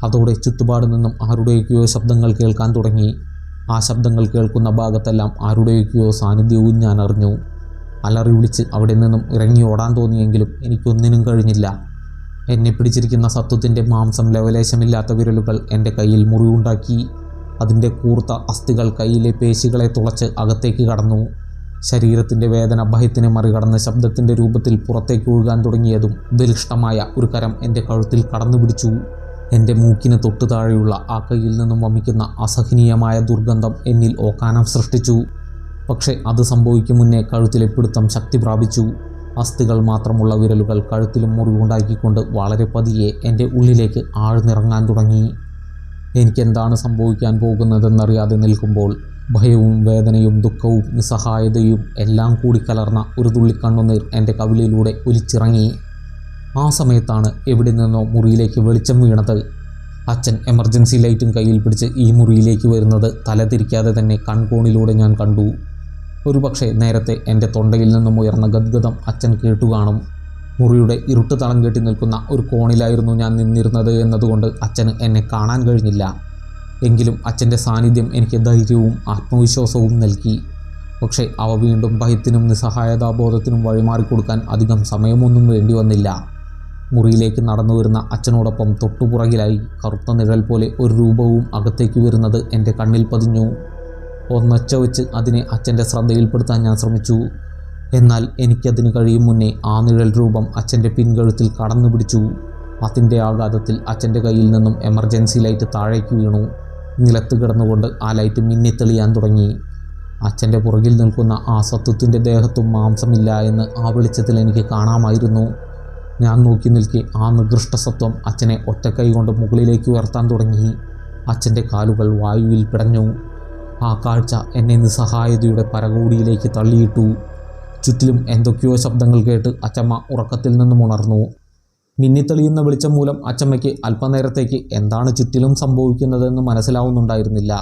അതോടെ ചുറ്റുപാട് നിന്നും ആരുടെയൊക്കെയോ ശബ്ദങ്ങൾ കേൾക്കാൻ തുടങ്ങി. ആ ശബ്ദങ്ങൾ കേൾക്കുന്ന ഭാഗത്തെല്ലാം ആരുടെയൊക്കെയോ സാന്നിധ്യവും ഞാൻ അറിഞ്ഞു. അലറി വിളിച്ച് അവിടെ നിന്നും ഇറങ്ങി ഓടാൻ തോന്നിയെങ്കിലും എനിക്കൊന്നിനും കഴിഞ്ഞില്ല. എന്നെ പിടിച്ചിരിക്കുന്ന സത്വത്തിൻ്റെ മാംസം ലവലേശമില്ലാത്ത വിരലുകൾ എൻ്റെ കയ്യിൽ മുറിവുണ്ടാക്കി. അതിൻ്റെ കൂർത്ത അസ്ഥികൾ കയ്യിലെ പേശികളെ തുളച്ച് അകത്തേക്ക് കടന്നു. ശരീരത്തിൻ്റെ വേദന ഭയത്തിനെ മറികടന്ന് ശബ്ദത്തിൻ്റെ രൂപത്തിൽ പുറത്തേക്ക് ഒഴുകാൻ തുടങ്ങിയതും ബലിഷ്ഠമായ ഒരു കരം എൻ്റെ കഴുത്തിൽ കടന്നു പിടിച്ചു. എൻ്റെ മൂക്കിന് തൊട്ടു താഴെയുള്ള ആ കയ്യിൽ നിന്നും വമിക്കുന്ന അസഹനീയമായ ദുർഗന്ധം എന്നിൽ ഓക്കാനം സൃഷ്ടിച്ചു. പക്ഷേ അത് സംഭവിക്കും മുന്നേ കഴുത്തിലെ പിടുത്തം ശക്തി പ്രാപിച്ചു. അസ്ഥികൾ മാത്രമുള്ള വിരലുകൾ കഴുത്തിലും മുറിവുണ്ടാക്കിക്കൊണ്ട് വളരെ പതിയെ എൻ്റെ ഉള്ളിലേക്ക് ആഴ്ന്നിറങ്ങാൻ തുടങ്ങി. എനിക്കെന്താണ് സംഭവിക്കാൻ പോകുന്നതെന്നറിയാതെ നിൽക്കുമ്പോൾ ഭയവും വേദനയും ദുഃഖവും നിസ്സഹായതയും എല്ലാം കൂടി കലർന്ന ഒരു തുള്ളി കണ്ണുനീർ എൻ്റെ കവിളിലൂടെ ഒലിച്ചിറങ്ങി. ആ സമയത്താണ് എവിടെ നിന്നോ മുറിയിലേക്ക് വെളിച്ചം വീണത്. അച്ഛൻ എമർജൻസി ലൈറ്റും കയ്യിൽ പിടിച്ച് ഈ മുറിയിലേക്ക് വരുന്നത് തലതിരിക്കാതെ തന്നെ കൺകോണിലൂടെ ഞാൻ കണ്ടു. ഒരുപക്ഷെ നേരത്തെ എൻ്റെ തൊണ്ടയിൽ നിന്നും ഉയർന്ന ഗദ്ഗതം അച്ഛൻ കേട്ടു കാണും. മുറിയുടെ ഇരുട്ട് തളം കെട്ടി നിൽക്കുന്ന ഒരു കോണിലായിരുന്നു ഞാൻ നിന്നിരുന്നത് എന്നതുകൊണ്ട് അച്ഛന് എന്നെ കാണാൻ കഴിഞ്ഞില്ല. എങ്കിലും അച്ഛൻ്റെ സാന്നിധ്യം എനിക്ക് ധൈര്യവും ആത്മവിശ്വാസവും നൽകി. പക്ഷേ അവ വീണ്ടും ഭയത്തിനും നിസ്സഹായതാബോധത്തിനും വഴിമാറിക്കൊടുക്കാൻ അധികം സമയമൊന്നും വേണ്ടി വന്നില്ല. മുറിയിലേക്ക് നടന്നു വരുന്ന അച്ഛനോടൊപ്പം തൊട്ടുപുറകിലായി കറുത്ത നിഴൽ പോലെ ഒരു രൂപവും അകത്തേക്ക് വരുന്നത് എൻ്റെ കണ്ണിൽ പതിഞ്ഞു. ഒന്നൊച്ച വെച്ച് അതിനെ അച്ഛൻ്റെ ശ്രദ്ധയിൽപ്പെടുത്താൻ ഞാൻ ശ്രമിച്ചു. എന്നാൽ എനിക്കതിന് കഴിയും മുന്നേ ആ നിഴൽ രൂപം അച്ഛൻ്റെ പിൻകഴുത്തിൽ കടന്നു പിടിച്ചു. അതിൻ്റെ ആഘാതത്തിൽ അച്ഛൻ്റെ കയ്യിൽ നിന്നും എമർജൻസി ലൈറ്റ് താഴേക്ക് വീണു. നിലത്ത് കിടന്നുകൊണ്ട് ആ ലൈറ്റ് മിന്നിത്തെളിയാൻ തുടങ്ങി. അച്ഛൻ്റെ പുറകിൽ നിൽക്കുന്ന ആ സത്വത്തിൻ്റെ ദേഹത്തും മാംസമില്ല എന്ന് ആ വെളിച്ചത്തിൽ എനിക്ക് കാണാമായിരുന്നു. ഞാൻ നോക്കി നിൽക്കെ ആ നികൃഷ്ട സത്വം അച്ഛനെ ഒറ്റക്കൈ കൊണ്ട് മുകളിലേക്ക് ഉയർത്താൻ തുടങ്ങി. അച്ഛൻ്റെ കാലുകൾ വായുവിൽ പിടഞ്ഞു. ആ കാഴ്ച എന്നെ നിസ്സഹായതയുടെ പരകോടിയിലേക്ക് തള്ളിയിട്ടു. ചുറ്റിലും എന്തൊക്കെയോ ശബ്ദങ്ങൾ കേട്ട് അച്ചമ്മ ഉറക്കത്തിൽ നിന്നും ഉണർന്നു. മിന്നിത്തെളിയുന്ന വെളിച്ചം മൂലം അച്ചമ്മയ്ക്ക് അല്പനേരത്തേക്ക് എന്താണ് ചുറ്റിലും സംഭവിക്കുന്നതെന്ന് മനസ്സിലാവുന്നുണ്ടായിരുന്നില്ല.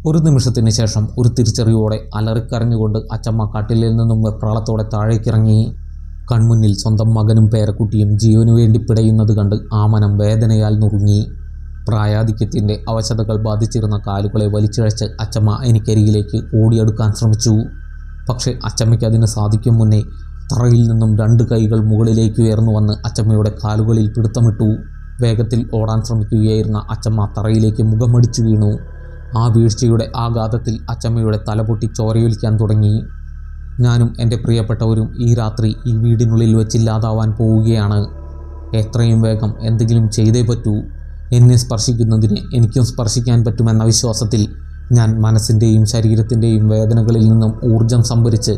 ഒരു നിമിഷത്തിന് ശേഷം ഒരു തിരിച്ചറിയോടെ അലറിക്കരഞ്ഞുകൊണ്ട് അച്ചമ്മ കട്ടിലിൽ നിന്നും വെപ്രാളത്തോടെ താഴേക്കിറങ്ങി. കൺമുന്നിൽ സ്വന്തം മകനും പേരക്കുട്ടിയും ജീവനു വേണ്ടി പിടയുന്നത് കണ്ട് ആ മനം വേദനയാൽ നുറുങ്ങി. പ്രായാധിക്യത്തിൻ്റെ അവശതകൾ ബാധിച്ചിരുന്ന കാലുകളെ വലിച്ചിഴച്ച് അച്ചമ്മ എനിക്കരികിലേക്ക് ഓടിയെടുക്കാൻ ശ്രമിച്ചു. പക്ഷേ അച്ചമ്മയ്ക്ക് അതിന് സാധിക്കും മുന്നേ തറയിൽ നിന്നും 2 കൈകൾ മുകളിലേക്ക് ഉയർന്നു വന്ന് അച്ചമ്മയുടെ കാലുകളിൽ പിടുത്തമിട്ടു. വേഗത്തിൽ ഓടാൻ ശ്രമിക്കുകയായിരുന്ന അച്ചമ്മ തറയിലേക്ക് മുഖമടിച്ചു വീണു. ആ വീഴ്ചയുടെ ആഘാതത്തിൽ അച്ചമ്മയുടെ തലപൊട്ടി ചോരയൊലിക്കാൻ തുടങ്ങി. ഞാനും എൻ്റെ പ്രിയപ്പെട്ടവരും ഈ രാത്രി ഈ വീടിനുള്ളിൽ വെച്ചില്ലാതാവാൻ പോവുകയാണ്. എത്രയും വേഗം എന്തെങ്കിലും ചെയ്തേ പറ്റൂ. എന്നെ സ്പർശിക്കുന്നതിന് എനിക്കും സ്പർശിക്കാൻ പറ്റുമെന്ന വിശ്വാസത്തിൽ ഞാൻ മനസ്സിൻ്റെയും ശരീരത്തിൻ്റെയും വേദനകളിൽ നിന്നും ഊർജം സംഭരിച്ച്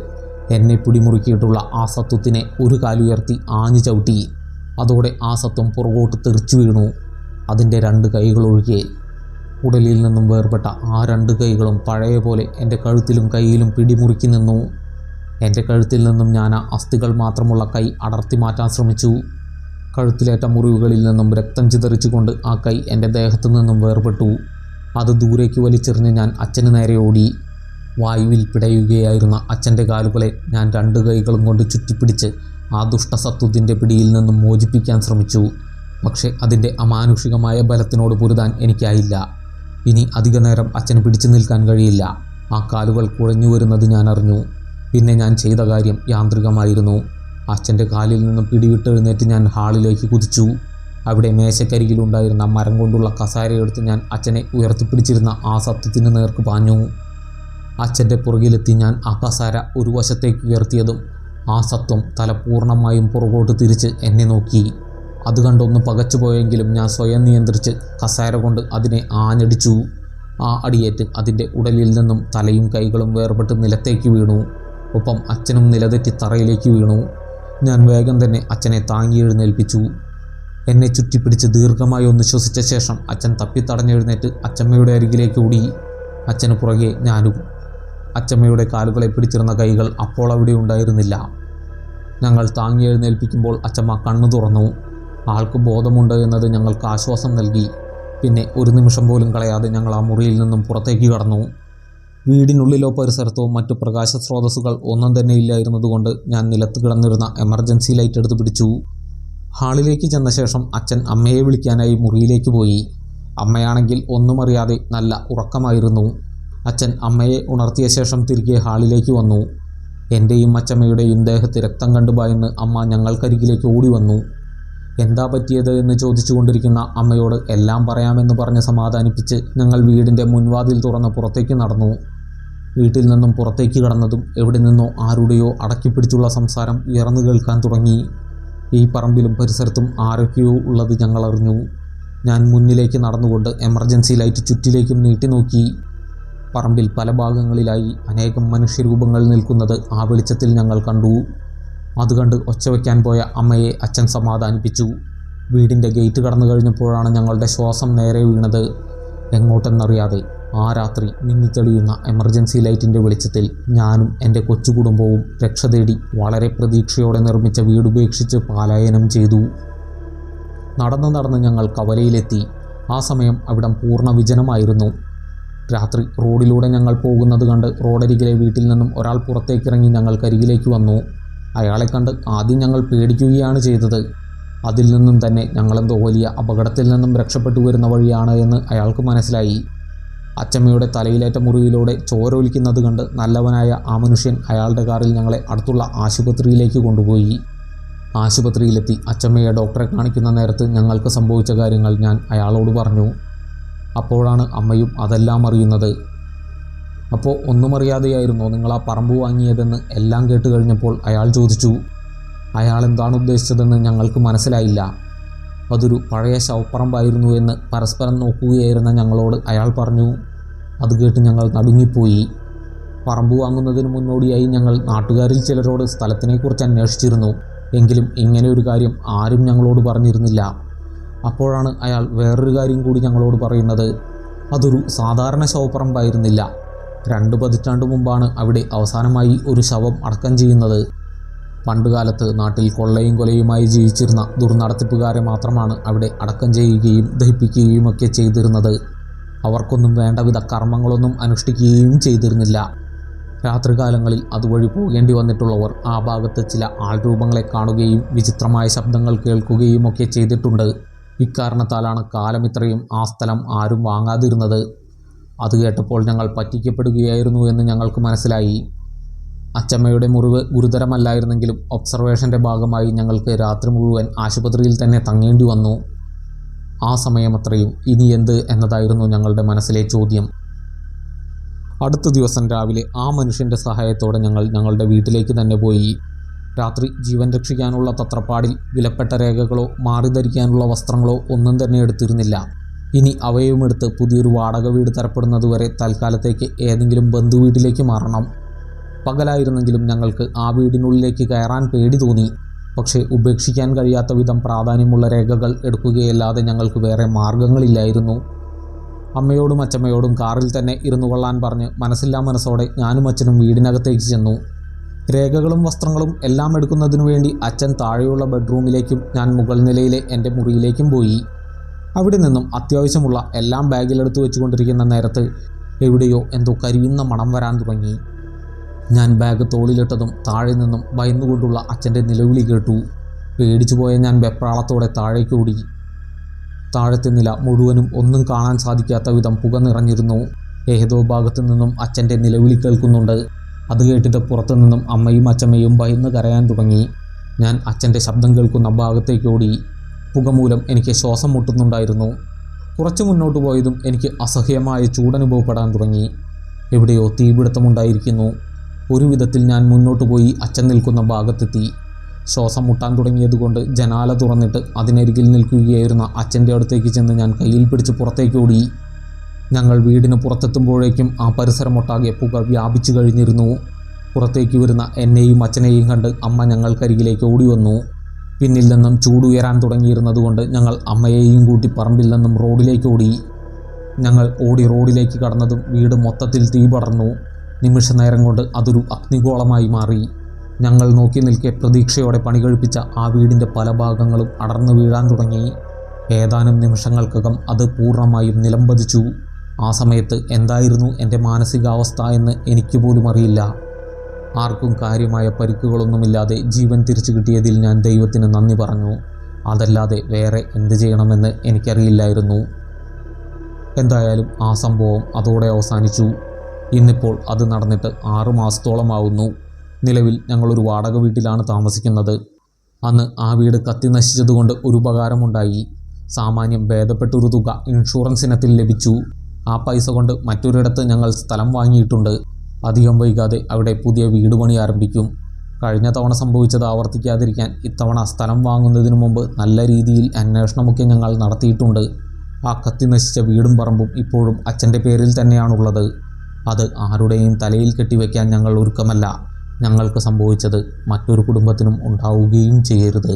എന്നെ പിടിമുറുക്കിയിട്ടുള്ള ആ സത്വത്തിനെ ഒരു കാലുയർത്തി ആഞ്ഞു ചവിട്ടി. അതോടെ ആ സത്വം പുറകോട്ട് തെറിച്ചു വീണു. അതിൻ്റെ 2 കൈകളൊഴികെ. ഉടലിൽ നിന്നും വേർപെട്ട ആ 2 കൈകളും പഴയ പോലെ എൻ്റെ കഴുത്തിലും കൈയിലും പിടിമുറുക്കി നിന്നു. എൻ്റെ കഴുത്തിൽ നിന്നും ഞാൻ ആ അസ്ഥികൾ മാത്രമുള്ള കൈ അടർത്തി മാറ്റാൻ ശ്രമിച്ചു. കഴുത്തിലേറ്റ മുറിവുകളിൽ നിന്നും രക്തം ചിതറിച്ചുകൊണ്ട് ആ കൈ എൻ്റെ ദേഹത്തു നിന്നും വേർപെട്ടു. അത് ദൂരേക്ക് വലിച്ചെറിഞ്ഞ് ഞാൻ അച്ഛന് നേരെ ഓടി. വായുവിൽ പിടയുകയായിരുന്ന അച്ഛൻ്റെ കാലുകളെ ഞാൻ 2 കൈകളും കൊണ്ട് ചുറ്റിപ്പിടിച്ച് ആ ദുഷ്ടസത്വത്തിൻ്റെ പിടിയിൽ നിന്നും മോചിപ്പിക്കാൻ ശ്രമിച്ചു. പക്ഷേ അതിൻ്റെ അമാനുഷികമായ ബലത്തിനോട് പൊരുതാൻ എനിക്കായില്ല. ഇനി അധിക നേരം അച്ഛന് പിടിച്ചു നിൽക്കാൻ കഴിയില്ല. ആ കാലുകൾ കുഴഞ്ഞു വരുന്നത് ഞാൻ അറിഞ്ഞു. പിന്നെ ഞാൻ ചെയ്ത കാര്യം യാന്ത്രികമായിരുന്നു. അച്ഛൻ്റെ കാലിൽ നിന്നും പിടിവിട്ടെഴുന്നേറ്റ് ഞാൻ ഹാളിലേക്ക് കുതിച്ചു. അവിടെ മേശക്കരികിലുണ്ടായിരുന്ന മരം കൊണ്ടുള്ള കസാരയെടുത്ത് ഞാൻ അച്ഛനെ ഉയർത്തിപ്പിടിച്ചിരുന്ന ആ സത്യത്തിന് നേർക്ക് പാഞ്ഞു. അച്ഛൻ്റെ പുറകിലെത്തി ഞാൻ ആ കസാര ഒരു വശത്തേക്ക് ഉയർത്തിയതും ആ സത്വം തല പൂർണ്ണമായും പുറകോട്ട് തിരിച്ച് എന്നെ നോക്കി. അത് കണ്ടൊന്ന് പകച്ചുപോയെങ്കിലും ഞാൻ സ്വയം നിയന്ത്രിച്ച് കസാര കൊണ്ട് അതിനെ ആഞ്ഞടിച്ചു. ആ അടിയേറ്റ് അതിൻ്റെ ഉടലിൽ നിന്നും തലയും കൈകളും വേർപെട്ട് നിലത്തേക്ക് വീണു. ഒപ്പം അച്ഛനും നിലതെറ്റി തറയിലേക്ക് വീണു. ഞാൻ വേഗം തന്നെ അച്ഛനെ താങ്ങി എഴുന്നേൽപ്പിച്ചു. എന്നെ ചുറ്റിപ്പിടിച്ച് ദീർഘമായി ഒന്ന് ശ്വസിച്ച ശേഷം അച്ഛൻ തപ്പിത്തടഞ്ഞെഴുന്നേറ്റ് അച്ചമ്മയുടെ അരികിലേക്ക് ഓടി. അച്ഛന് പുറകെ ഞാനും. അച്ചമ്മയുടെ കാലുകളെ പിടിച്ചിരുന്ന കൈകൾ അപ്പോൾ അവിടെ ഉണ്ടായിരുന്നില്ല. ഞങ്ങൾ താങ്ങി എഴുന്നേൽപ്പിക്കുമ്പോൾ അച്ചമ്മ കണ്ണു തുറന്നു. ആൾക്ക് ബോധമുണ്ട് എന്നത് ഞങ്ങൾക്ക് ആശ്വാസം നൽകി. പിന്നെ ഒരു നിമിഷം പോലും കളയാതെ ഞങ്ങൾ ആ മുറിയിൽ നിന്നും പുറത്തേക്ക് കടന്നു. വീടിനുള്ളിലോ പരിസരത്തോ മറ്റു പ്രകാശ സ്രോതസ്സുകൾ ഒന്നും തന്നെ ഇല്ലായിരുന്നതുകൊണ്ട് ഞാൻ നിലത്ത് കിടന്നിരുന്ന എമർജൻസി ലൈറ്റ് എടുത്ത് പിടിച്ചു. ഹാളിലേക്ക് ചെന്ന ശേഷം അച്ഛൻ അമ്മയെ വിളിക്കാനായി മുറിയിലേക്ക് പോയി. അമ്മയാണെങ്കിൽ ഒന്നും അറിയാതെ നല്ല ഉറക്കമായിരുന്നു. അച്ഛൻ അമ്മയെ ഉണർത്തിയ ശേഷം തിരികെ ഹാളിലേക്ക് വന്നു. എൻ്റെയും അച്ചമ്മയുടെയും ദേഹത്ത് രക്തം കണ്ടു ഭയന്ന് അമ്മ ഞങ്ങൾക്കരികിലേക്ക് ഓടി വന്നു. എന്താ പറ്റിയത് എന്ന് ചോദിച്ചുകൊണ്ടിരിക്കുന്ന അമ്മയോട് എല്ലാം പറയാമെന്ന് പറഞ്ഞ് സമാധാനിപ്പിച്ച് ഞങ്ങൾ വീടിൻ്റെ മുൻവാതിൽ തുറന്ന് പുറത്തേക്ക് നടന്നു. വീട്ടിൽ നിന്നും പുറത്തേക്ക് കടന്നതും എവിടെ നിന്നോ ആരുടെയോ അടക്കിപ്പിടിച്ചുള്ള സംസാരം ഉയർന്നു കേൾക്കാൻ തുടങ്ങി. ഈ പറമ്പിലും പരിസരത്തും ആരൊക്കെയോ ഉള്ളത് ഞങ്ങൾ അറിഞ്ഞു. ഞാൻ മുന്നിലേക്ക് നടന്നുകൊണ്ട് എമർജൻസി ലൈറ്റ് ചുറ്റിലേക്കും നീട്ടി നോക്കി. പറമ്പിൽ പല ഭാഗങ്ങളിലായി അനേകം മനുഷ്യരൂപങ്ങൾ നിൽക്കുന്നത് ആ വെളിച്ചത്തിൽ ഞങ്ങൾ കണ്ടു. അത് കണ്ട് ഒച്ച വയ്ക്കാൻ പോയ അമ്മയെ അച്ഛൻ സമാധാനിപ്പിച്ചു. വീടിൻ്റെ ഗേറ്റ് കടന്നു കഴിഞ്ഞപ്പോഴാണ് ഞങ്ങളുടെ ശ്വാസം നേരെ വീണത്. എങ്ങോട്ടെന്നറിയാതെ ആ രാത്രി മിന്നിത്തെളിയുന്ന എമർജൻസി ലൈറ്റിൻ്റെ വെളിച്ചത്തിൽ ഞാനും എൻ്റെ കൊച്ചു കുടുംബവും രക്ഷ തേടി വളരെ പ്രതീക്ഷയോടെ നിർമ്മിച്ച വീടുപേക്ഷിച്ച് പലായനം ചെയ്തു. നടന്ന് ഞങ്ങൾ കവലയിലെത്തി. ആ സമയം അവിടം പൂർണ്ണ വിജനമായിരുന്നു. രാത്രി റോഡിലൂടെ ഞങ്ങൾ പോകുന്നത് കണ്ട് റോഡരികിലെ വീട്ടിൽ നിന്നും ഒരാൾ പുറത്തേക്കിറങ്ങി ഞങ്ങൾക്കരികിലേക്ക് വന്നു. അയാളെ കണ്ട് ആദ്യം ഞങ്ങൾ പേടിക്കുകയാണ് ചെയ്തത്. അതിൽ നിന്നും തന്നെ ഞങ്ങളെന്തോ വലിയ അപകടത്തിൽ നിന്നും രക്ഷപ്പെട്ടു വരുന്ന വഴിയാണ് എന്ന് അയാൾക്ക് മനസ്സിലായി. അച്ചമ്മയുടെ തലയിലേറ്റ മുറിവിലൂടെ ചോരൊലിക്കുന്നത് കണ്ട് നല്ലവനായ ആ മനുഷ്യൻ അയാളുടെ കാറിൽ ഞങ്ങളെ അടുത്തുള്ള ആശുപത്രിയിലേക്ക് കൊണ്ടുപോയി. ആശുപത്രിയിലെത്തി അച്ചമ്മയെ ഡോക്ടറെ കാണിക്കുന്ന നേരത്ത് ഞങ്ങൾക്ക് സംഭവിച്ച കാര്യങ്ങൾ ഞാൻ അയാളോട് പറഞ്ഞു. അപ്പോഴാണ് അമ്മയും അതെല്ലാം അറിയുന്നത്. അപ്പോൾ ഒന്നും അറിയാതെയായിരുന്നോ നിങ്ങൾ ആ പറമ്പ് വാങ്ങിയതെന്ന് എല്ലാം കേട്ട് കഴിഞ്ഞപ്പോൾ അയാൾ ചോദിച്ചു. അയാൾ എന്താണ് ഉദ്ദേശിച്ചതെന്ന് ഞങ്ങൾക്ക് മനസ്സിലായില്ല. അതൊരു പഴയ ശവപ്പറമ്പായിരുന്നു എന്ന് പരസ്പരം നോക്കുകയായിരുന്ന ഞങ്ങളോട് അയാൾ പറഞ്ഞു. അത് കേട്ട് ഞങ്ങൾ നടുങ്ങിപ്പോയി. പറമ്പ് വാങ്ങുന്നതിന് മുന്നോടിയായി ഞങ്ങൾ നാട്ടുകാരിൽ ചിലരോട് സ്ഥലത്തിനെക്കുറിച്ച് അന്വേഷിച്ചിരുന്നു. എങ്കിലും ഇങ്ങനെ ഒരു കാര്യം ആരും ഞങ്ങളോട് പറഞ്ഞിരുന്നില്ല. അപ്പോഴാണ് അയാൾ വേറൊരു കാര്യം കൂടി ഞങ്ങളോട് പറയുന്നത്. അതൊരു സാധാരണ ശവപ്പറമ്പായിരുന്നില്ല. 2 പതിറ്റാണ്ട് മുമ്പാണ് അവിടെ അവസാനമായി ഒരു ശവം അടക്കം ചെയ്യുന്നത്. പണ്ടുകാലത്ത് നാട്ടിൽ കൊള്ളയും കൊലയുമായി ജീവിച്ചിരുന്ന ദുർനടത്തിപ്പുകാരെ മാത്രമാണ് അവിടെ അടക്കം ചെയ്യുകയും ദഹിപ്പിക്കുകയും ഒക്കെ ചെയ്തിരുന്നത്. അവർക്കൊന്നും വേണ്ടവിധ കർമ്മങ്ങളൊന്നും അനുഷ്ഠിക്കുകയും ചെയ്തിരുന്നില്ല. രാത്രികാലങ്ങളിൽ അതുവഴി പോകേണ്ടി വന്നിട്ടുള്ളവർ ആ ഭാഗത്ത് ചില ആൾരൂപങ്ങളെ കാണുകയും വിചിത്രമായ ശബ്ദങ്ങൾ കേൾക്കുകയും ഒക്കെ ചെയ്തിട്ടുണ്ട്. ഇക്കാരണത്താലാണ് കാലം ഇത്രയും ആ സ്ഥലം ആരും വാങ്ങാതിരുന്നത്. അത് കേട്ടപ്പോൾ ഞങ്ങൾ പറ്റിക്കപ്പെടുകയായിരുന്നു എന്ന് ഞങ്ങൾക്ക് മനസ്സിലായി. അച്ചമ്മയുടെ മുറിവ് ഗുരുതരമല്ലായിരുന്നെങ്കിലും ഒബ്സർവേഷൻ്റെ ഭാഗമായി ഞങ്ങൾക്ക് രാത്രി മുഴുവൻ ആശുപത്രിയിൽ തന്നെ തങ്ങേണ്ടി വന്നു. ആ സമയമത്രയും ഇനി എന്ത് എന്നതായിരുന്നു ഞങ്ങളുടെ മനസ്സിലെ ചോദ്യം. അടുത്ത ദിവസം രാവിലെ ആ മനുഷ്യൻ്റെ സഹായത്തോടെ ഞങ്ങൾ ഞങ്ങളുടെ വീട്ടിലേക്ക് തന്നെ പോയി. രാത്രി ജീവൻ രക്ഷിക്കാനുള്ള തത്രപ്പാടിൽ വിലപ്പെട്ട രേഖകളോ മാറി ധരിക്കാനുള്ള വസ്ത്രങ്ങളോ ഒന്നും തന്നെ എടുത്തിരുന്നില്ല. ഇനി അവയുമെടുത്ത് പുതിയൊരു വാടക വീട് തരപ്പെടുന്നതുവരെ തൽക്കാലത്തേക്ക് ഏതെങ്കിലും ബന്ധുവീട്ടിലേക്ക് മാറണം. പകലായിരുന്നെങ്കിലും ഞങ്ങൾക്ക് ആ വീടിനുള്ളിലേക്ക് കയറാൻ പേടി തോന്നി. പക്ഷേ ഉപേക്ഷിക്കാൻ കഴിയാത്ത വിധം പ്രാധാന്യമുള്ള രേഖകൾ എടുക്കുകയല്ലാതെ ഞങ്ങൾക്ക് വേറെ മാർഗങ്ങളില്ലായിരുന്നു. അമ്മയോടും അച്ചമ്മയോടും കാറിൽ തന്നെ ഇരുന്നു കൊള്ളാൻ പറഞ്ഞ് മനസ്സില്ലാ മനസ്സോടെ ഞാനും അച്ഛനും വീടിനകത്തേക്ക് ചെന്നു. രേഖകളും വസ്ത്രങ്ങളും എല്ലാം എടുക്കുന്നതിനു വേണ്ടി അച്ഛൻ താഴെയുള്ള ബെഡ്റൂമിലേക്കും ഞാൻ മുകൾ നിലയിലെ എൻ്റെ മുറിയിലേക്കും പോയി. അവിടെ നിന്നും അത്യാവശ്യമുള്ള എല്ലാം ബാഗിലെടുത്ത് വെച്ചുകൊണ്ടിരിക്കുന്ന നേരത്ത് എവിടെയോ എന്തോ കരിയുന്ന മണം വരാൻ തുടങ്ങി. ഞാൻ ബാഗ് തോളിലിട്ടതും താഴെ നിന്നും ഭയന്നുകൊണ്ടുള്ള അച്ഛൻ്റെ നിലവിളി കേട്ടു. പേടിച്ചു പോയ ഞാൻ വെപ്രാളത്തോടെ താഴേക്കോടി. താഴത്തെ നില മുഴുവനും ഒന്നും കാണാൻ സാധിക്കാത്ത വിധം പുക നിറഞ്ഞിരുന്നു. ഏതോ ഭാഗത്തു നിന്നും അച്ഛൻ്റെ നിലവിളി കേൾക്കുന്നുണ്ട്. അത് കേട്ടിട്ട് പുറത്തു നിന്നും അമ്മയും അച്ചമ്മയും ഭയന്ന് കരയാൻ തുടങ്ങി. ഞാൻ അച്ഛൻ്റെ ശബ്ദം കേൾക്കുന്ന ഭാഗത്തേക്കോടി. പുക മൂലം എനിക്ക് ശ്വാസം മുട്ടുന്നുണ്ടായിരുന്നു. കുറച്ച് മുന്നോട്ട് പോയതും എനിക്ക് അസഹ്യമായ ചൂടനുഭവപ്പെടാൻ തുടങ്ങി. എവിടെയോ തീപിടുത്തമുണ്ടായിരിക്കുന്നു. ഒരു വിധത്തിൽ ഞാൻ മുന്നോട്ട് പോയി അച്ഛൻ നിൽക്കുന്ന ഭാഗത്തെത്തി. ശ്വാസം മുട്ടാൻ തുടങ്ങിയതുകൊണ്ട് ജനാല തുറന്നിട്ട് അതിനരികിൽ നിൽക്കുകയായിരുന്ന അച്ഛൻ്റെ അടുത്തേക്ക് ചെന്ന് ഞാൻ കയ്യിൽ പിടിച്ച് പുറത്തേക്കോടി. ഞങ്ങൾ വീടിന് പുറത്തെത്തുമ്പോഴേക്കും ആ പരിസരമൊട്ടാകെ പുക വ്യാപിച്ചു കഴിഞ്ഞിരുന്നു. പുറത്തേക്ക് വരുന്ന എന്നെയും അച്ഛനെയും കണ്ട് അമ്മ ഞങ്ങൾക്കരികിലേക്ക് ഓടി വന്നു. പിന്നിൽ നിന്നും ചൂടുയരാൻ തുടങ്ങിയിരുന്നതുകൊണ്ട് ഞങ്ങൾ അമ്മയെയും കൂട്ടി പറമ്പിൽ നിന്നും റോഡിലേക്ക് ഓടി. ഞങ്ങൾ ഓടി റോഡിലേക്ക് കടന്നതും വീട് മൊത്തത്തിൽ തീ പടർന്നു. നിമിഷ നേരം കൊണ്ട് അതൊരു അഗ്നിഗോളമായി മാറി. ഞങ്ങൾ നോക്കി നിൽക്കെ പ്രതീക്ഷയോടെ പണി കഴിപ്പിച്ച ആ വീടിൻ്റെ പല ഭാഗങ്ങളും അടർന്നു വീഴാൻ തുടങ്ങി. ഏതാനും നിമിഷങ്ങൾക്കകം അത് പൂർണ്ണമായും നിലംപതിച്ചു. ആ സമയത്ത് എന്തായിരുന്നു എൻ്റെ മാനസികാവസ്ഥ എന്ന് എനിക്ക് പോലും അറിയില്ല. ആർക്കും കാര്യമായ പരിക്കുകളൊന്നുമില്ലാതെ ജീവൻ തിരിച്ചു കിട്ടിയതിൽ ഞാൻ ദൈവത്തിന് നന്ദി പറഞ്ഞു. അതല്ലാതെ വേറെ എന്ത് ചെയ്യണമെന്ന് എനിക്കറിയില്ലായിരുന്നു. എന്തായാലും ആ സംഭവം അതോടെ അവസാനിച്ചു. ഇന്നിപ്പോൾ അത് നടന്നിട്ട് 6 മാസത്തോളമാവുന്നു. നിലവിൽ ഞങ്ങളൊരു വാടക വീട്ടിലാണ് താമസിക്കുന്നത്. അന്ന് ആ വീട് കത്തി നശിച്ചതുകൊണ്ട് ഒരു ഉപകാരമുണ്ടായി. സാമാന്യം ഭേദപ്പെട്ടൊരു തുക ഇൻഷുറൻസ് ഇനത്തിൽ ലഭിച്ചു. ആ പൈസ കൊണ്ട് മറ്റൊരിടത്ത് ഞങ്ങൾ സ്ഥലം വാങ്ങിയിട്ടുണ്ട്. അധികം വൈകാതെ അവിടെ പുതിയ വീട് പണി ആരംഭിക്കും. കഴിഞ്ഞ തവണ സംഭവിച്ചത് ആവർത്തിക്കാതിരിക്കാൻ ഇത്തവണ സ്ഥലം വാങ്ങുന്നതിന് മുമ്പ് നല്ല രീതിയിൽ അന്വേഷണമൊക്കെ ഞങ്ങൾ നടത്തിയിട്ടുണ്ട്. ആ കത്തി നശിച്ച വീടും പറമ്പും ഇപ്പോഴും അച്ഛൻ്റെ പേരിൽ തന്നെയാണുള്ളത്. അത് ആരുടെയും തലയിൽ കെട്ടിവെക്കാൻ ഞങ്ങൾ ഒരുക്കമല്ല. ഞങ്ങൾക്ക് സംഭവിച്ചത് മറ്റൊരു കുടുംബത്തിനും ഉണ്ടാവുകയും ചെയ്യരുത്.